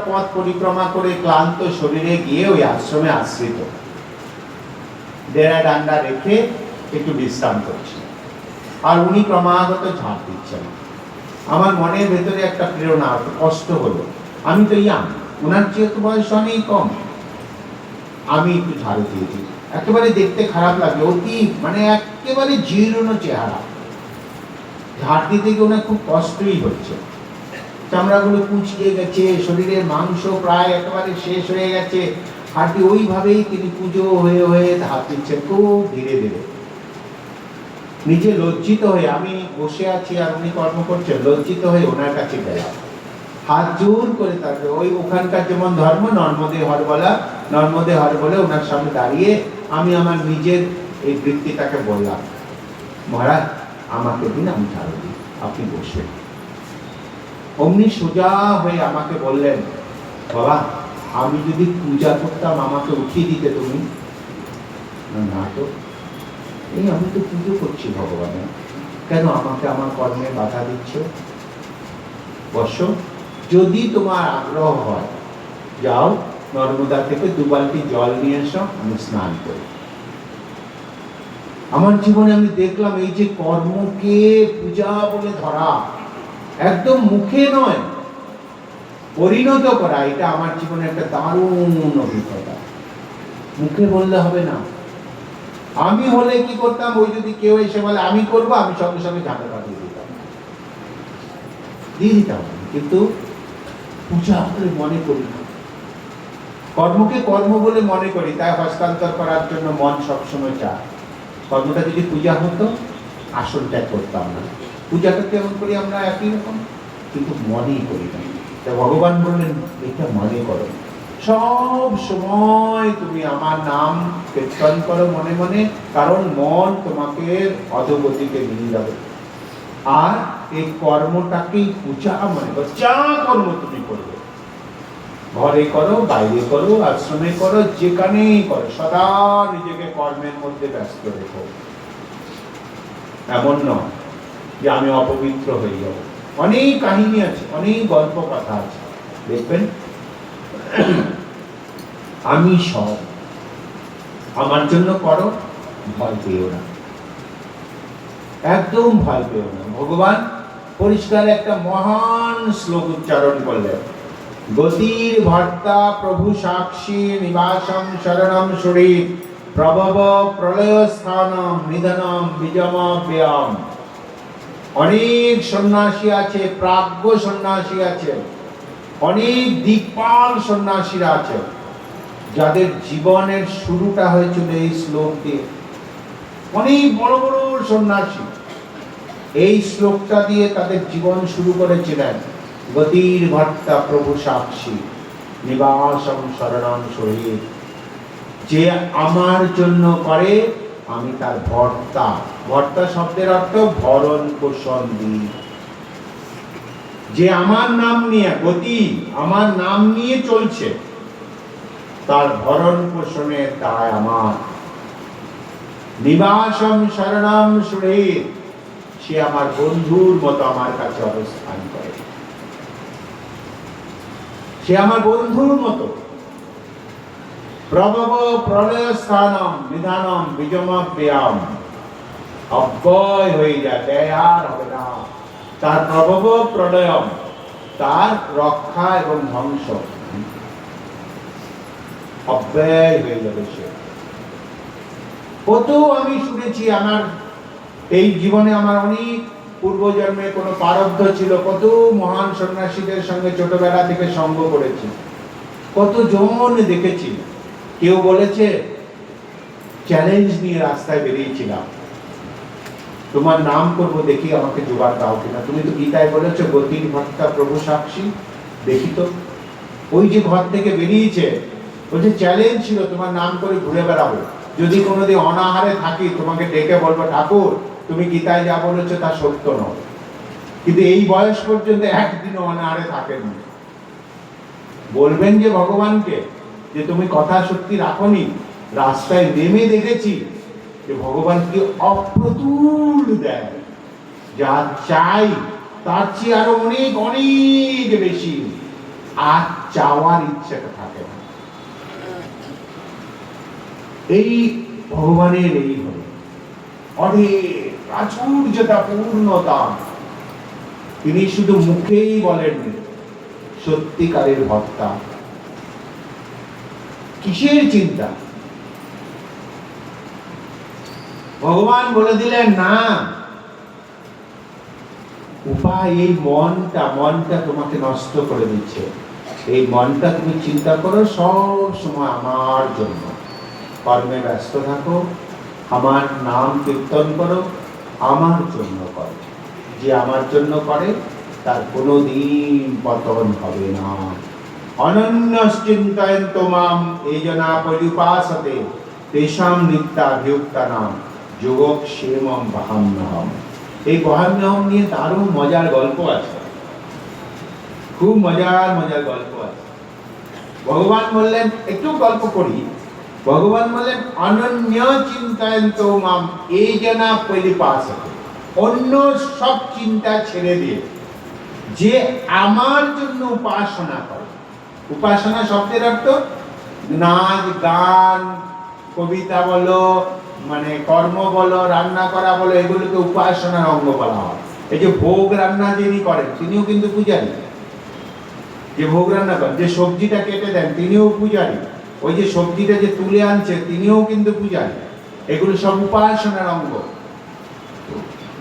পথ পরিক্রমা করে ক্লান্ত শরীরে গিয়ে ওই আশ্রমে আশ্রিত, ডেরা ডান্ডা রেখে একটু বিশ্রাম করছি, আর উনি ক্রমাগত ঝাঁপ দিচ্ছেন। আমার মনের ভেতরে একটা প্রেরণা, কষ্ট হলো, আমি তো ইয়াং, ওনার যেহেতু বয়স অনেক কম, আমি একটু ঝাড়ু দিয়েছি। একেবারে দেখতে খারাপ লাগে, অতি মানে একেবারে জীর্ণ চেহারা, ঝাড় দিতে গিয়ে ওনার খুব কষ্টই হচ্ছে, চামড়াগুলো কুঁচিয়ে গেছে, শরীরের মাংস প্রায় একেবারে শেষ হয়ে গেছে, হাঁটি ওইভাবেই তিনি পুজো হয়ে হয়ে হাত দিচ্ছেন খুব ধীরে ধীরে। নিজে লজ্জিত হয়ে, আমি বসে আছি আর উনি কর্ম করছেন, লজ্জিত হয়ে ওনার কাছে গেলাম, হাত জোর করে তাকে, ওই ওখানকার যেমন ধর্ম নর্মদে হর বলা, নর্মদে হর বলে ওনার সামনে দাঁড়িয়ে আমি আমার নিজের এই বৃত্তিটাকে বললাম, মহারাজ আমাকে দিন, আমি ঝাড়ু দিই, আপনি বসবেন। অমনি সোজা হয়ে আমাকে বললেন, বাবা আমি যদি পূজা করতাম আমাকে উঠিয়ে দিতে তুমি? না তো, এই আমি তো পুজো করছি ভগবানের, কেন আমাকে আমার কর্মে বাধা দিচ্ছ? বসো, যদি তোমার আগ্রহ হয় যাও নর্মদা থেকে 2 বালতি জল নিয়ে এসো, আমি স্নান করি। আমার জীবনে আমি দেখলাম এই যে কর্মকে পূজা বলে ধরা, একদম মুখে নয়, পরিণত করা, এটা আমার জীবনে একটা দারুণ অভিজ্ঞতা। মুখে বললে হবে না। আমি হলে কি করতাম, ওই যদি কেউ এসে বলে আমি করবো, আমি সঙ্গে সঙ্গে ঝাঁটা দিয়ে দিতাম, কিন্তু পূজা বলে মনে করি না, কর্মকে কর্ম বলে মনে করি, তাই হস্তান্তর করার জন্য মন সবসময় চায়। কর্মটা যদি পূজা হতো আসল ত্যাগ করতাম না। পূজাটা কেমন করি আমরা একই রকম, কিন্তু মনেই করি না। তাই ভগবান বললেন এটা মনে করো, সব সময় তুমি আমার নাম কীর্তন করো মনে মনে, কারণ মন তোমাকে অধোগতিতে নিয়ে যাবে। আর এই কর্মটাকেই পূজা মনে করো, যা কর্ম তুমি করবে, ঘরে করো, বাইরে করো, আশ্রমে করো, যেখানেই করো, সদা নিজেকে কর্মের মধ্যে ব্যস্ত রেখো। এমন নয় যে আমি অপবিত্র হয়ে যাব। অনেক কাহিনী আছে, অনেক গল্প কথা আছে, দেখবেন আমি সব, আমার জন্য করো, ভয় পেও না, একদম ভয় পেও না। ভগবান পরিষ্কার একটা মহান শ্লোক উচ্চারণ করলেন, গতির ভর্তা প্রভু সাক্ষী নিবাসম শরণম সুরি প্রভব প্রলয় স্থানম নিধনম বিজমাব্যয়ম। অনেক সন্ন্যাসী আছে, প্রাজ্ঞ সন্ন্যাসী আছে, অনেক দিকপাল সন্ন্যাসীরা আছে, যাদের জীবনের শুরুটা হয়েছিল এই শ্লোক দিয়ে। অনেক বড় বড় সন্ন্যাসী এই শ্লোকটা দিয়ে তাদের জীবন শুরু করেছিলেন। গতির ভর্তা প্রভু সাক্ষী নিবাসম শরণম সুরি, যে আমার জন্য করে আমি তার ভর্তা। ভর্তা শব্দের অর্থ ভরণ পোষণ দিই। যে আমার নাম নিয়ে, গতি আমার নাম নিয়ে চলছে, তার ভরণ পোষণের দায় আমার। নিবাসম শরণম সুরি, সে আমার বন্ধুর মতো আমার কাছে অবস্থান করে, সে আমার বন্ধুর মতো। প্রভব প্রলয় স্থানম নিধানম বিজমাব্যয়ম, অব্যয় হয়ে যায়, ব্যয় আর হবে না। তার প্রভব প্রলয়ম, তার রক্ষা এবং ধ্বংস, অব্যয় হয়ে যাবে সে। কত আমি শুনেছি, আমার এই জীবনে আমার অনেক পূর্বজন্মে কোনো প্রারব্ধ ছিল, কত মহান সন্ন্যাসীদের সঙ্গে ছোটবেলা থেকে সঙ্গ করেছি, কতজন দেখেছি। কেউ বলেছে চ্যালেঞ্জ নিয়ে রাস্তায় বেরিয়েছিলাম, তোমার নাম করব, দেখি আমাকে জোগাড় দাও কিনা। তুমি তো গীতায় বলেছো গতির ভর্তা প্রভু সাক্ষী, দেখি তো। ওই যে ঘর থেকে বেরিয়েছে, বলছে চ্যালেঞ্জ ছিল তোমার নাম করে ঘুরে বেড়াবো, যদি কোনোদিন অনাহারে থাকি তোমাকে ডেকে বলবো ঠাকুর তুমি গীতায় যা বলেছো তা সত্য নয়। কিন্তু এই বয়স পর্যন্ত একদিনও অনাহারে থাকেনি। বলবেন যে ভগবানকে যে তুমি কথা সত্যি রাখনি। রাস্তায় নেমে দেখেছি যে ভগবান কি অপ্রতুল দেয়, যা চাই তার চেয়ে আরো অনেক অনেক বেশি। আর চাওয়ার ইচ্ছেটা থাকে না। এই ভগবানের এই হল অঢের প্রাচুর্যতা, পূর্ণতা। তিনি শুধু মুখেই বলেন সত্যিকারের ভক্তা। কিসের চিন্তা? ভগবান বলে দিলেন না, উপায় এই মনটা তোমাকে নষ্ট করে দিচ্ছে। এই মনটা তুমি চিন্তা করো সব সময় আমার জন্য, কর্মে ব্যস্ত থাকো, আমার নাম কীর্তন করো, আমার জন্য করো। যে আমার জন্য করে তার কোনোদিন পতন হবে না। অনন্য চিন্তয়ন্তো মাম এজনা পরিপাসতে তেষাং নিত্যাভিযুক্তানাং যোগক্ষেমং বহাম্যহম। এই বহাম্যহম নিয়ে দারুণ মজার গল্প আছে, খুব মজার গল্প আছে। ভগবান বললেন, একটু গল্প করি। ভগবান বললেন অনন্য চিন্তয়ন্তো মাম এজনা পরিপাসতে, অন্য সব চিন্তা ছেড়ে দিয়ে যে আমার জন্য উপাসনা করে। উপাসনা শব্দের অর্থ নাচ গান, কবিতা বলো, মানে কর্ম বলো, রান্না করা বলো, এগুলোকে উপাসনার অঙ্গ বলা হয়। এই যে ভোগ রান্না যিনি করেন তিনিও কিন্তু পূজারী। যে ভোগ রান্না করেন, যে সবজিটা কেটে দেন তিনিও পূজারী। ওই যে সবজিটা যে তুলে আনছে তিনিও কিন্তু পূজারী। এগুলো সব উপাসনার অঙ্গ।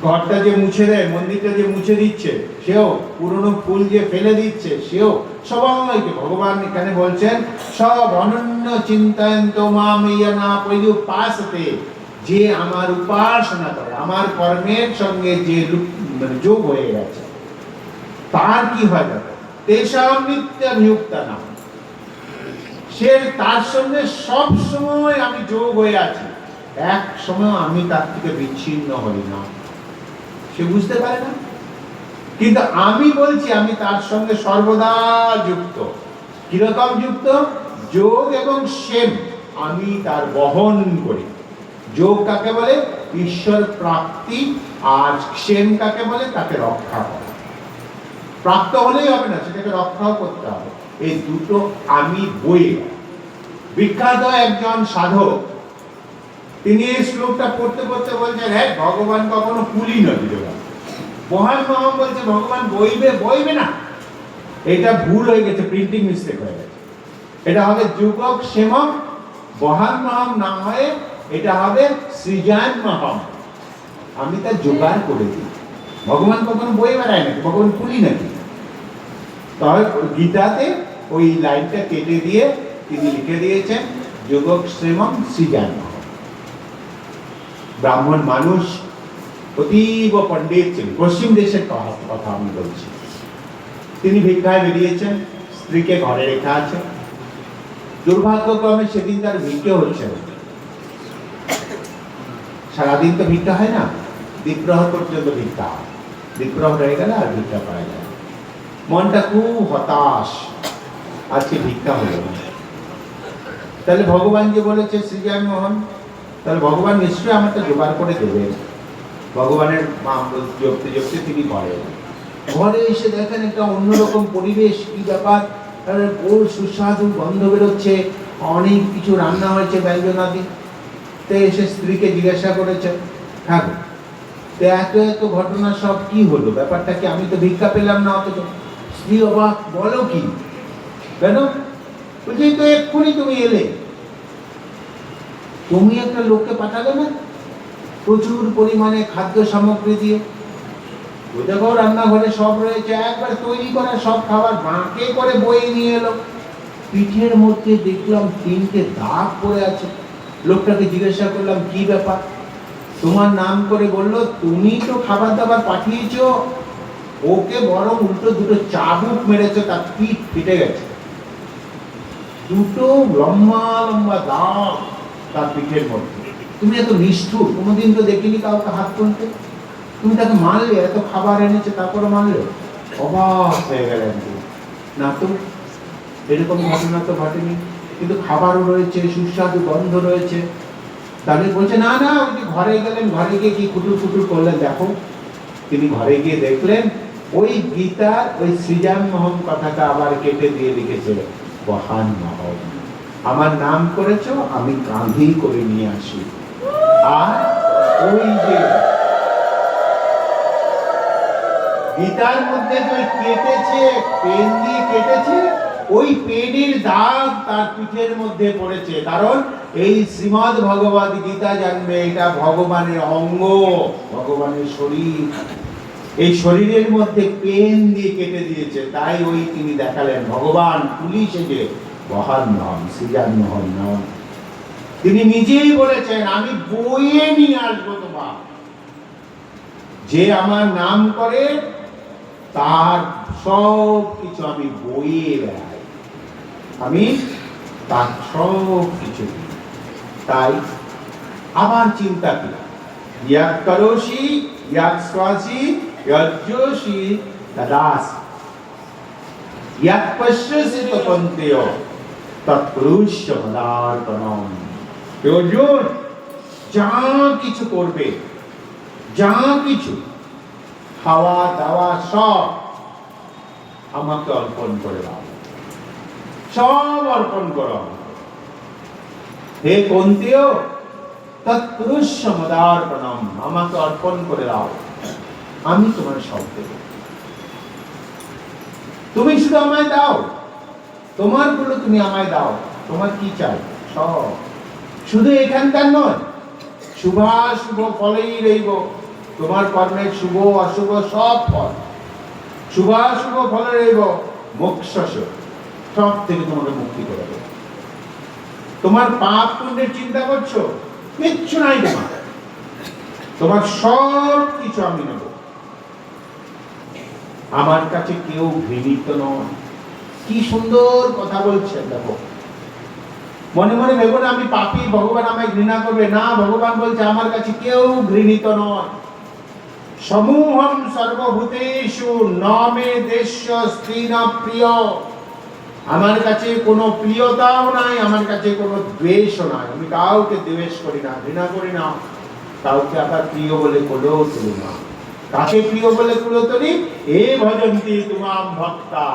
ঘরটা যে মুছে দেয়, মন্দিরটা যে মুছে দিচ্ছে সেও, পুরনো ফুল যে ফেলে দিচ্ছে সেও, সবাইকে ভগবান এখানে বলছেন সব অনন্য চিন্তয়ন্তো মাম এজনা পরিপাসতে, যে আমার উপাসনা করে, আমার কর্মের সঙ্গে যে যোগ হয়ে গেছে, তার কি হয় যাবে তেষাং নিত্যাভিযুক্তানাং, সে তার সঙ্গে সব সময় আমি যোগ হয়ে আছি, এক সময় আমি তার থেকে বিচ্ছিন্ন হই না। সে বুঝতে পারে না, কিন্তু আমি বলছি আমি তার সঙ্গে সর্বদা যুক্ত। কিরকম যুক্ত? যোগ এবং ক্ষেম আমি তার বহন করি। যোগ কাকে বলে? ঈশ্বর প্রাপ্তি। আর ক্ষেম কাকে বলে? তাকে রক্ষা করা। প্রাপ্ত হলেই হবে না, সেটাকে রক্ষাও করতে হবে। এই দুটো আমি বয়ে। বিখ্যাত একজন সাধক, তিনি এই শ্লোকটা পড়তে পড়তে বলছেন, হ্যাঁ ভগবান কখনো কুলি নদী দেবেন। মহান মহাম বলছে ভগবান বইবে না। এটা ভুল হয়ে গেছে, প্রিন্টিং মিস্টেক হয়ে গেছে। এটা হবে যুগক্ষেমং মহান মহাম না হয়ে এটা হবে সৃজন মহাম। আমি তা জোগাড় করে দিই। ভগবান কখনো বই বেড়ায় নাকি? ভগবান কুলি নাকি? তবে গীতাতে ওই লাইনটা কেটে দিয়ে তিনি লিখে দিয়েছেন যুগক্ষেমং সৃজন মহাম। ব্রাহ্মণ মানুষ, অতীব পণ্ডিত ছিলেন, পশ্চিম দেশের কথা আমি বলছি। তিনি ভিক্ষায় বেরিয়েছেন, স্ত্রীকে ঘরে রেখা আছে। দুর্ভাগ্যক্রমে সেদিন তার ভিক্ষে হচ্ছে না। সারাদিন তো ভিক্ষা হয় না, দ্বীপ্রহর পর্যন্ত ভিক্ষা হয়। দ্বীপ্রহর হয়ে গেলে আর ভিক্ষা পাওয়া যায়। মনটা খুব হতাশ, আজকে ভিক্ষা হলো না। তাহলে ভগবান যে বলেছে সৃজন মোহন, তাহলে ভগবান নিশ্চয়ই আমাকে জোগাড় করে দেবেন। ভগবানের জপতে জপতে তিনি ঘরে এসে দেখেন একটা অন্যরকম পরিবেশ। কি ব্যাপার? ওর সুস্বাদু গন্ধ বেরোচ্ছে, অনেক কিছু রান্না হয়েছে ব্যঞ্জনাদি। তো এসে স্ত্রীকে জিজ্ঞাসা করেছে, হ্যাঁ তো এত ঘটনা সব কি হলো, ব্যাপারটা কি? আমি তো ভিক্ষা পেলাম না অথচ। স্ত্রী অবাক, বলো কি? কেন? বলছি তো এক্ষুনি তুমি এলে, তুমি একটা লোককে পাঠালে না প্রচুর পরিমাণে খাদ্য সামগ্রী দিয়ে। দেখো রান্নাঘরে সব রয়েছে, একবার তৈরি করা সব খাবার বাঁকে করে বয়ে নিয়ে এলো। পিঠের মধ্যে দেখলাম 3টে দাগ পড়ে আছে। লোকটাকে জিজ্ঞাসা করলাম কি ব্যাপার? তোমার নাম করে বললো তুমি তো খাবার দাবার পাঠিয়েছো, ওকে বরং উল্টো 2টো চাবুক মেরেছো, তার পিঠ ফেটে গেছে। 2টো লম্বা লম্বা দাগ তার পিঠের মধ্যে। তুমি এত নিষ্ঠুর, কোনোদিন তো দেখিনি কাউকে হাত তুলতে। তুমি তাকে মারলে, এত খাবার এনেছে তারপরে মারলে। অবাক হয়ে গেলেন না, তো এরকম ঘটনা তো ঘটেনি, কিন্তু খাবারও রয়েছে, সুস্বাদু গন্ধ রয়েছে। তাহলে বলছে না ওই যে ঘরে গেলেন, ঘরে গিয়ে কি কুটুর কুটুর করলেন দেখো। তিনি ঘরে গিয়ে দেখলেন ওই গীতার ওই সৃজন মোহন কথাটা আবার কেটে দিয়ে লিখেছে বহান মহম, আমার নাম করেছো, আমি কাঁধেই করে নিয়ে আসি। আর ওই যে গীতার মধ্যে যে কেটেছে, পেন দিয়ে কেটেছে, ওই পেনের দাগ তার পিঠের মধ্যে পড়েছে। কারণ এই শ্রীমদ ভগবদ গীতা জানবে এটা ভগবানের অঙ্গ, ভগবানের শরীর। এই শরীরের মধ্যে পেন দিয়ে কেটে দিয়েছে, তাই ওই তিনি দেখালেন ভগবান পুলিশে যে বহান নন, সৃজন মোহন নন। তিনি নিজেই বলেছেন আমি বইয়ে নিয়ে আসবো তোমার, যে আমার নাম করে তার সব কিছু আমি বইয়ে বেড়াই, আমি তার সব কিছু। তাই আমার চিন্তা কি, ইয়াদ করোষি ইয়াদ শ্বাসি যজ্ঞসি তদাসি ইয়াদ পশ্যসি তপন্তেয় তৎপুরুষ্য মদার্পণম। অর্জুন, যা কিছু করবে, যা কিছু খাওয়া দাওয়া সব আমাকে অর্পণ করে দাও, সব অর্পণ করো। হে কুন্তীয়, তৎপুরুষ্য মদার্পণম, আমাকে অর্পণ করে দাও, আমি তোমার সব দেব। তুমি শুধু আমায় দাও, তোমার গুলো তুমি আমায় দাও, তোমার কি চাই সব। শুধু এখানকার নয়, শুভাশুভ ফলেই রইব, তোমার কর্মের শুভ অশুভ সব ফল, শুভাশুভ ফলে রইব মোক্ষ, সব থেকে তোমাকে মুক্তি করে দেব। তোমার পাপ পুণ্যের চিন্তা করছো, কিচ্ছু নাই তোমার, তোমার সব কিছু আমি নেব। আমার কাছে কেউ ঘৃণিত নয়। কি সুন্দর কথা বলছেন, দেখো। মনে মনে ভেবো না আমি পাপী, ভগবান আমায় ঘৃণা করবে, না, ভগবান বলছে আমার কাছে কেউ ঘৃণিত নয়। সমূহম সর্বভূতেষু নমে দেশ্য স্ত্রীণ প্রিয়, আমার কাছে কোনো প্রিয়তাও নাই, আমার কাছে কোনো দ্বেষও নাই। আমি কাউকে দ্বেষ করি না, ঘৃণা করি না, কাউকে আবার প্রিয় বলে কোলেও তুলি না। কাকে প্রিয় বলে কোলে তুলি? এ ভজন্তি তুমাম ভক্তা,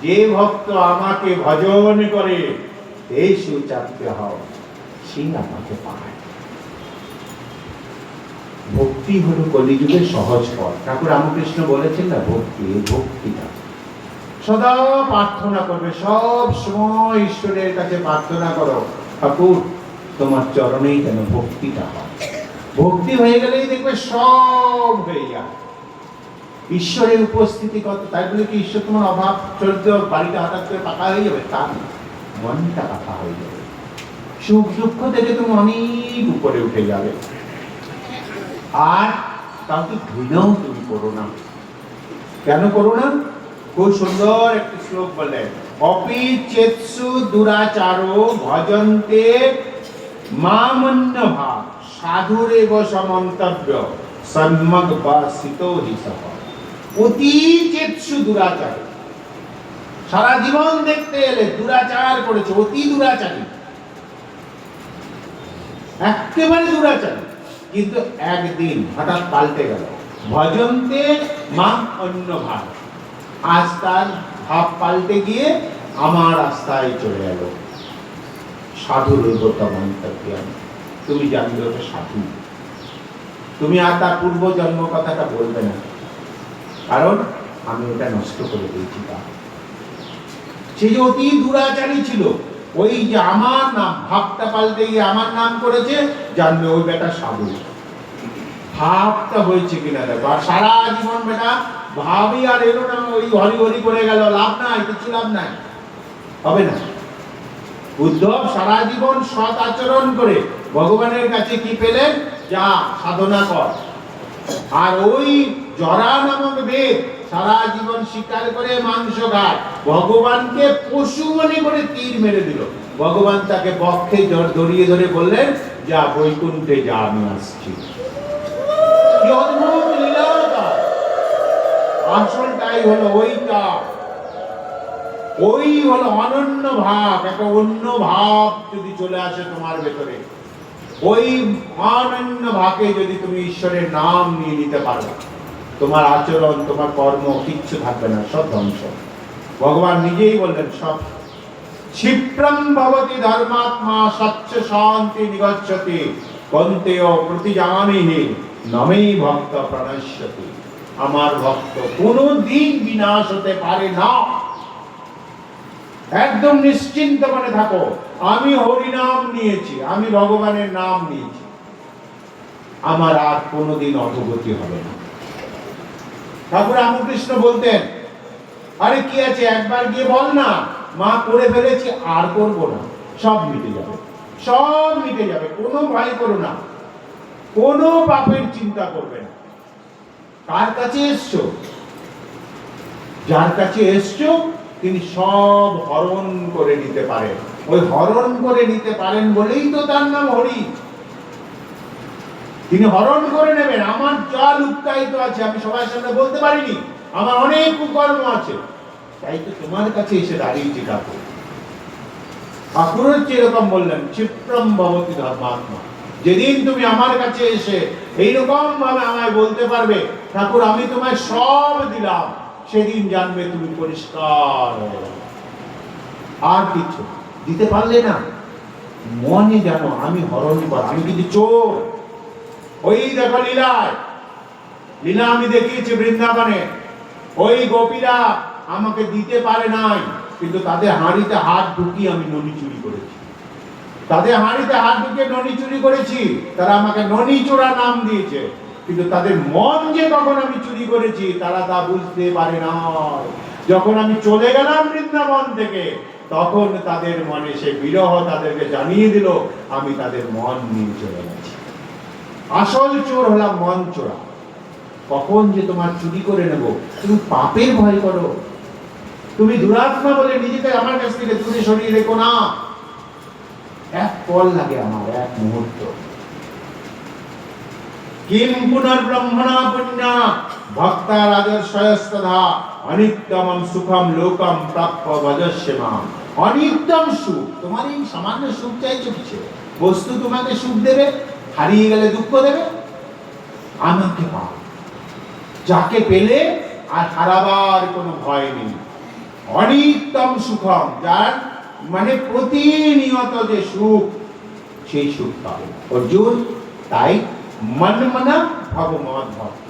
যে ভক্ত আমাকে ভজন করে, এই সুচাপ্য হও, সেই আমাকে পায়। ভক্তি হলো কলিযুগের সহজ পথ। ঠাকুর রামকৃষ্ণ বলেছেন না, ভক্তি, এই ভক্তিটা সদা প্রার্থনা করবে, সব সময় ঈশ্বরের কাছে প্রার্থনা করো, ঠাকুর তোমার চরণেই যেন ভক্তিটা হয়। ভক্তি হয়ে গেলেই দেখবে সব হয়ে যায়। ঈশ্বরের উপস্থিতি কত, তাই বলে কি ঈশ্বর তোমার অভাব চরিত্র বাড়িতে হঠাৎ করে পাকা হয়ে যাবে? তা না, মনটা পাকা হয়ে যাবে। সুখ দুঃখ থেকে তুমি অনেক উপরে উঠে যাবে। আর কাউকে ঘৃণাও তুমি করো না। কেন করো না? খুব সুন্দর একটি শ্লোক বলে, অপি চেৎসু দুরাচারো ভজন্তে মামন্য ভাব সাধুরেব সমন্তব্য সম্যক বাসিতো হিসহ। অতি চেৎসু দুরাচার, সারা জীবন দেখতে এলে দুরাচার করেছে, অতি দুরাচারী, একেবারে দুরাচারী, কিন্তু একদিন হঠাৎ পাল্টে গেল। ভজন্তে মাম অন্য ভাব, আজ তার ভাব পাল্টে গিয়ে আমার রাস্তায় চলে এলো। সাধু রূপতা মন্তব্য, তুমি জানবে ওটা সাধু। তুমি আর তার পূর্ব জন্ম কথাটা বলবে না, কারণ আমি ওটা নষ্ট করে দিয়েছি। সে যে অতি দুরাচারী ছিল, ওই যে আমার নাম ভাবটা পাল্টে গিয়ে আমার নাম করেছে, জানবে ওই বেটা সাধু। ভাবটা হয়েছে কিনা দেখো। আর সারা জীবন বেটা ভাবি আর এলো না, ওই হরি হরি করে গেল, লাভ নাই, কিছু লাভ নাই, হবে না। উদ্ধব সারা জীবন সৎ আচরণ করে ভগবানের কাছে কি পেলেন? যা সাধনা কর। আর ওই জরা নামক বেদ সারা জীবন শিকার করে মাংস খায়, ভগবানকে পশু মনে করে তীর মেরে দিল। ভগবান তাকে বক্ষে জড়িয়ে ধরে বললেন, যা বৈকুণ্ঠে যা, আমি আসছি। কি অদ্ভুত লীলা! আসলটাই হলো ওইটা, ওই হলো অনন্য ভাব। একটা অন্য ভাব যদি চলে আসে তোমার ভেতরে, ওই অনন্য ভাবে যদি তুমি ঈশ্বরের নাম নিয়ে নিতে পারো, তোমার আচরণ, তোমার কর্ম কিচ্ছু থাকবে না, সব ধ্বংস। ভগবান নিজেই বললেন সব ক্ষিপ্রম ভবতি ধর্মাত্মা স্বচ্ছ শান্তি নিগচ্ছতি কন্তেয় প্রতিজামিহি নমেই ভক্ত প্রণশ্যতি। আমার ভক্ত কোনদিন বিনাশ হতে পারে না। একদম নিশ্চিন্ত মনে থাকো, আমি হরিনাম নিয়েছি, আমি ভগবানের নাম নিয়েছি, আমার আর কোনোদিন অধোগতি হবে না। ঠাকুর রামকৃষ্ণ বলতেন, আরে কি আছে, একবার গিয়ে বল না মা করে ফেলেছি, আর করবো না, সব মিটে যাবে, সব মিটে যাবে, কোনো ভয় করো না, কোনো পাপের চিন্তা করবে না। কার কাছে এসছো? যার কাছে এসছো তিনি সব হরণ করে নিতে পারেন। ওই হরণ করে নিতে পারেন বলেই তো তার নাম হরি। তিনি হরণ করে নেবেন। আমার যা লুক্কায়িত আছে আমি সবার সামনে বলতে পারিনি, আমার অনেক কুকর্ম আছে, তাই তো তোমার কাছে এসে দাঁড়িয়েছি ঠাকুর। ঠাকুর হচ্ছে এরকম বললেন, ক্ষিপ্রম ভবতি ধর্মাত্মা। যেদিন তুমি আমার কাছে এসে এইরকম ভাবে আমায় বলতে পারবে ঠাকুর আমি তোমায় সব দিলাম, সেদিন জানবে তুমি পরিষ্কার হয়ে গেলে। আর কিছু দিতে পারলে না, মনে জানো আমি হরণ কর, আমি কিন্তু চোর। ওই দেখো লীলায়, লীলা আমি দেখিয়েছি বৃন্দাবনে, ওই গোপীরা আমাকে দিতে পারে নাই, কিন্তু তাদের হাঁড়িতে হাত ঢুকিয়ে আমি ননি চুরি করেছি, তাদের হাঁড়িতে হাত ঢুকিয়ে ননি চুরি করেছি। তারা আমাকে ননি চোরা নাম দিয়েছে, কিন্তু তাদের মন যে কখন আমি চুরি করেছি তারা তা বুঝতে পারে না। যখন আমি চলে গেলাম বৃন্দাবন থেকে, তখন তাদের মনে সে বিরহ তাদেরকে জানিয়ে দিল আমি তাদের মন নিয়ে চলে গেছি। আসল চোর হলাম মন চোরা। কখন যে তোমার চুরি করে নেব, তুমি পাপের ভয় করো, তুমি দুরাত্মা বলে নিজেকে আমার কাছ থেকে দূরে সরিয়ে রেখো না। এক পল লাগে আমার, এক মুহূর্ত। কিম পুনর্ব্রহ্মণা পুণ্যা ভক্তা রাজস্বয়স্তধা অনিত্যমম সুখম লোকম প্রাপ্য ভজস্য মাম। অনিত্যম সুখ, তোমার এই সামান্য সুখ চাইছো কিছু, বস্তু তোমাকে সুখ দেবে, হারিয়ে গেলে দুঃখ দেবে। আমাকে পাও, যাকে পেলে আর হারাবার কোনো ভয় নেই। অনিত্যম সুখম, যার মানে প্রতিনিয়ত যে সুখ, সেই সুখ পাবে অর্জুন। তাই মন মনা ভগবৎ ভক্ত,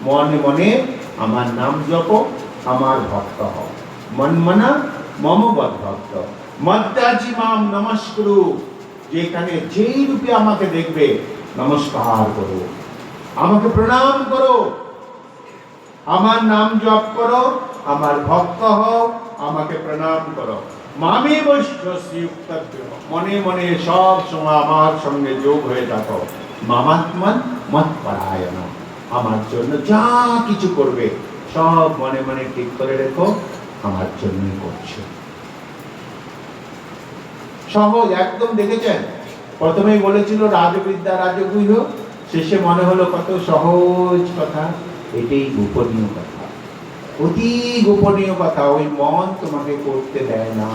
মনে মনে আমার নাম জপ, আমার ভক্ত হও। মন মনা মম বদ ভক্ত মদ্যাজি মাম নমস্কুরু। যেখানে যেই রূপে আমাকে দেখবে নমস্কার করো, আমাকে প্রণাম করো, আমার নাম জপ করো, আমার ভক্ত হও, আমাকে প্রণাম করো। মামে বৈষ্ণস্যুক্তব্য, মনে মনে সব সময় আমার সঙ্গে যোগ হয়ে থাকো। মামাত্মান মৎপরায়ণ, আমার জন্য যা কিছু করবে সব মনে মনে ঠিক করে রেখো, আমার জন্যই করছো। সহজ একদম। দেখেছেন প্রথমেই বলেছিল রাজবিদ্যা রাজগুহ্য, শেষে মনে হলো কত সহজ কথা। এটাই গোপনীয় কথা, অতি গোপনীয় কথা। ওই মন তোমাকে করতে দেয় না।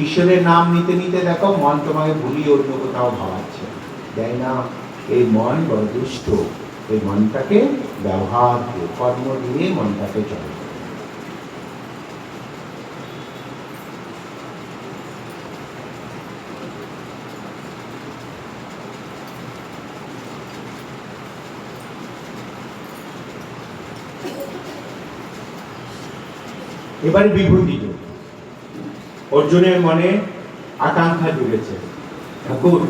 ঈশ্বরের নাম নিতে নিতে দেখো মন তোমাকে ভুলিয়ে অন্য কোথাও ভাবাচ্ছে, দেয় না। এই মন বড় দুষ্ট, এই মনটাকে ব্যবহার দিয়ে, কর্ম দিয়ে মনটাকে চলে। এবারে বিভূতি যোগ। অর্জুনের মনে আকাঙ্ক্ষা জুড়েছে, ঠাকুর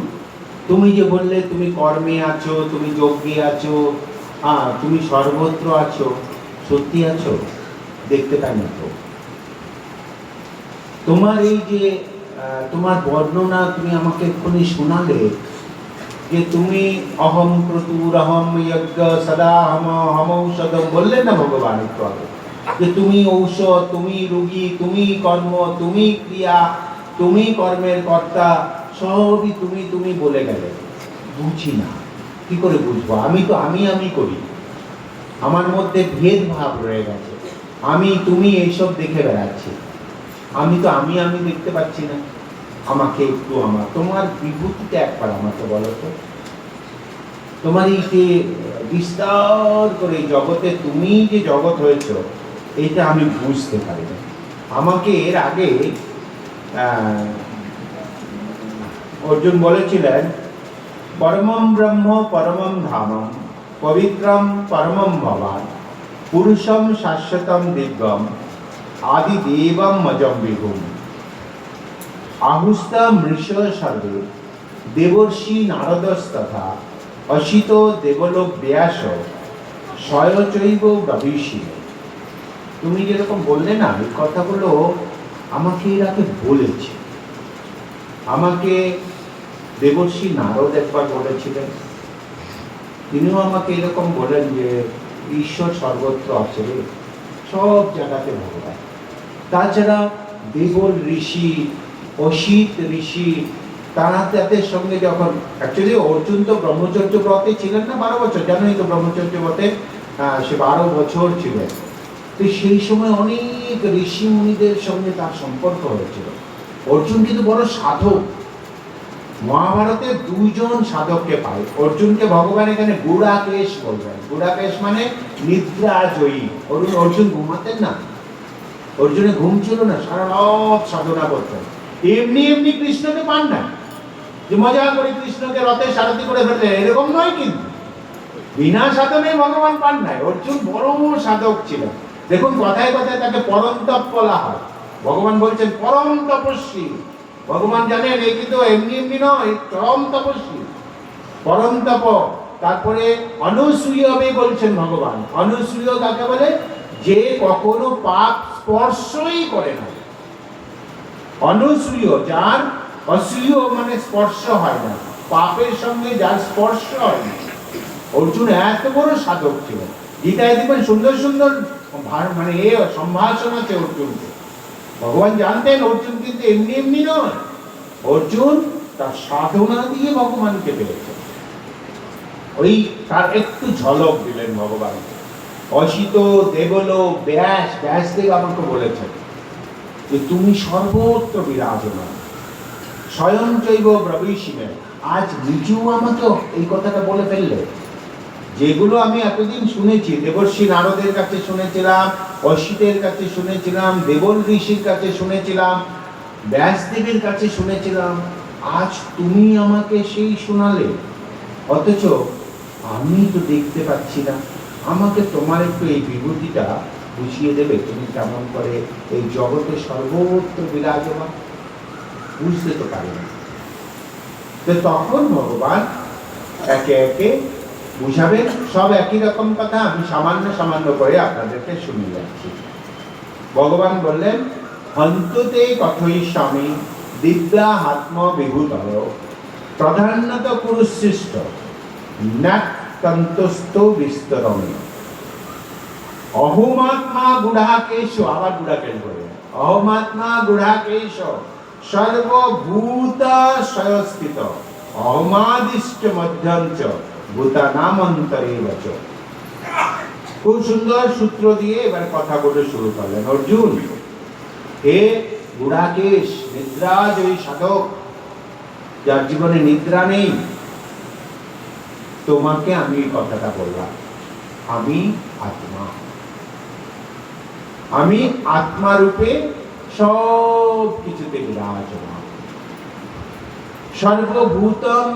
তুমি যে বললে তুমি কর্মে আছো, তুমি যজ্ঞে আছো, তুমি সর্বত্র আছো, সত্যি আছো? দেখতে পাই না তো। তোমার এই যে তোমার বর্ণনা তুমি আমাকে এক্ষুনি শোনালে, যে তুমি অহম ক্রতুর অহম যজ্ঞ সদা হম ঔষধম বললেন না ভগবান একটু আগে, যে তুমি ঔষধ, তুমি রোগী, তুমি কর্ম, তুমি ক্রিয়া, তুমি কর্মের কর্তা, সবই তুমি তুমি বলে গেলে। বুঝি না, কি করে বুঝবো? আমি তো আমি করি, আমার মধ্যে ভেদভাব রয়ে গেছে, আমি তুমি এইসব দেখে বেড়াচ্ছি। আমি তো আমি দেখতে পাচ্ছি না। আমাকে একটু তোমার বিভূতিটা একবার আমাকে বলো তো। তোমার এই যে বিস্তার করে জগতে তুমি যে জগৎ হয়েছ এটা আমি বুঝতে পারি না। আমাকে এর আগে অর্জুন বলেছিলেন, পরমম ব্রহ্ম পরমম ধামম পবিত্রম পরমম ভবান পুরুষম শাশ্বতম দিব্যম আদি দেবম মজম বিভুম আহুস্তা মৃষ সর্বে দেবর্ষি নারদস্তথা অসিত দেবলোক ব্যাস স্বয়চৈব ব্রবীষি। তুমি যেরকম বললে না, এই কথাগুলো আমাকে এর আগে বলেছে। আমাকে দেবর্ষি নারদ একবার বলেছিলেন, তিনিও আমাকে এরকম বলেন যে ঈশ্বর সর্বত্র আছে, সব জায়গাতে ভগবান। তাছাড়া দেবল ঋষি, অসিত ঋষি, তারা তাদের সঙ্গে যখন অ্যাকচুয়ালি অর্জুন তো ব্রহ্মচর্য ব্রতে ছিলেন না 12 বছর, জানোই তো ব্রহ্মচর্য ব্রতে সে 12 বছর ছিলেন। তো সেই সময় অনেক ঋষি মুনিদের সঙ্গে তার সম্পর্ক হয়েছিল। অর্জুন কিন্তু বড় সাধক। মহাভারতে 2 জন সাধককে পায়। অর্জুনকে ভগবান এখানে গুড়াকেশ বলবেন। গুড়াকেশ মানে নিদ্রা জয়ী। অর্জুন ঘুমাতেন না, অর্জুনের ঘুম ছিল না, সারা রাত সাধনা করতেন। এমনি এমনি কৃষ্ণকে পান না যে মজা করে কৃষ্ণকে রথে সারথি করে ফেললেন, এরকম নয়। কিন্তু বিনা সাধনে ভগবান পান নাই। অর্জুন বড় সাধক ছিলেন। দেখুন কথায় কথায় তাকে পরন্তপ বলা হয়। ভগবান বলছেন পরম তপস্বী। ভগবান জানেন এই কিন্তু এমনি এমনি নয়, চরম তপস্বী, পরম তপ। তারপরে অনুসূয় বলছেন ভগবান। অনুসূয় কাকে বলে? যে কখনো পাপ স্পর্শই করে না। অনুসূয় যার, অসূয় মানে স্পর্শ হয় না, পাপের সঙ্গে যার স্পর্শ হয় না। অর্জুন এত বড় সাধক ছিল। গীতায় দেখবেন সুন্দর সুন্দর মানে সম্ভাষণ আছে অর্জুনকে। ভগবান জানতেন অর্জুন কিন্তু এমনি এমনি নয়। অর্জুন তার সাধনা দিয়ে ভগবানকে পেয়েছে। ওই তার একটু ঝলক দিলেন ভগবান। অসিত দেবলোক ব্যাস, ব্যাসদেব আমাকে বলেছেন যে তুমি সর্বত্র বিরাজমান, স্বয়ং চৈব ব্রবীষিমে। আজ নিজেও আমাকে এই কথাটা বলে ফেললে। যেগুলো আমি এতদিন শুনেছি, দেবর্ষি নারদের কাছে শুনেছিলাম, অসিতের কাছে শুনেছিলাম, দেবল ঋষির কাছে শুনেছিলাম, ব্যাসদেবের কাছে শুনেছিলাম, আজ তুমি আমাকে সেই শোনালে। অথচ আমি তো দেখতে পাচ্ছি না। আমাকে তোমার একটু এই বিভূতিটা বুঝিয়ে দেবে, তুমি কেমন করে এই জগতে সর্বত্র বিরাজমান? বুঝতে তো পারি না। তো তখন ভগবান একে একে বুঝাবেন। সব একই রকম কথা, আমি সামান্য সামান্য করে আপনাদেরকে শুনে যাচ্ছি। ভগবান বললেন, হন্ততে কথয়িষ্যামি দিব্যা আত্ম বিভূতয় প্রধানত কুরুসৃষ্ট নাক্তন্তস্থ বিস্তরণে অহমাত্মা গুড়াকেশ। আবার গুড়াকেশ বললেন, অহমাত্মা গুড়াকেশ সর্বভূত সয়স্থিত অহমাদিষ্ট মধ্যঞ্চ ভূতানামন্তরে বচ। খুব সুন্দর সূত্র দিয়ে এবার কথা বলে শুরু করলেন। অর্জুন, হে গুড়াকেশ, নিদ্রাজয়ী সাধক, যার জীবনে নিদ্রা নেই, তোমাকে আমি এই কথাটা বললাম। আমি আত্মা, আমি আত্মা রূপে সব কিছুতে বিরাজমান। সর্বভূতম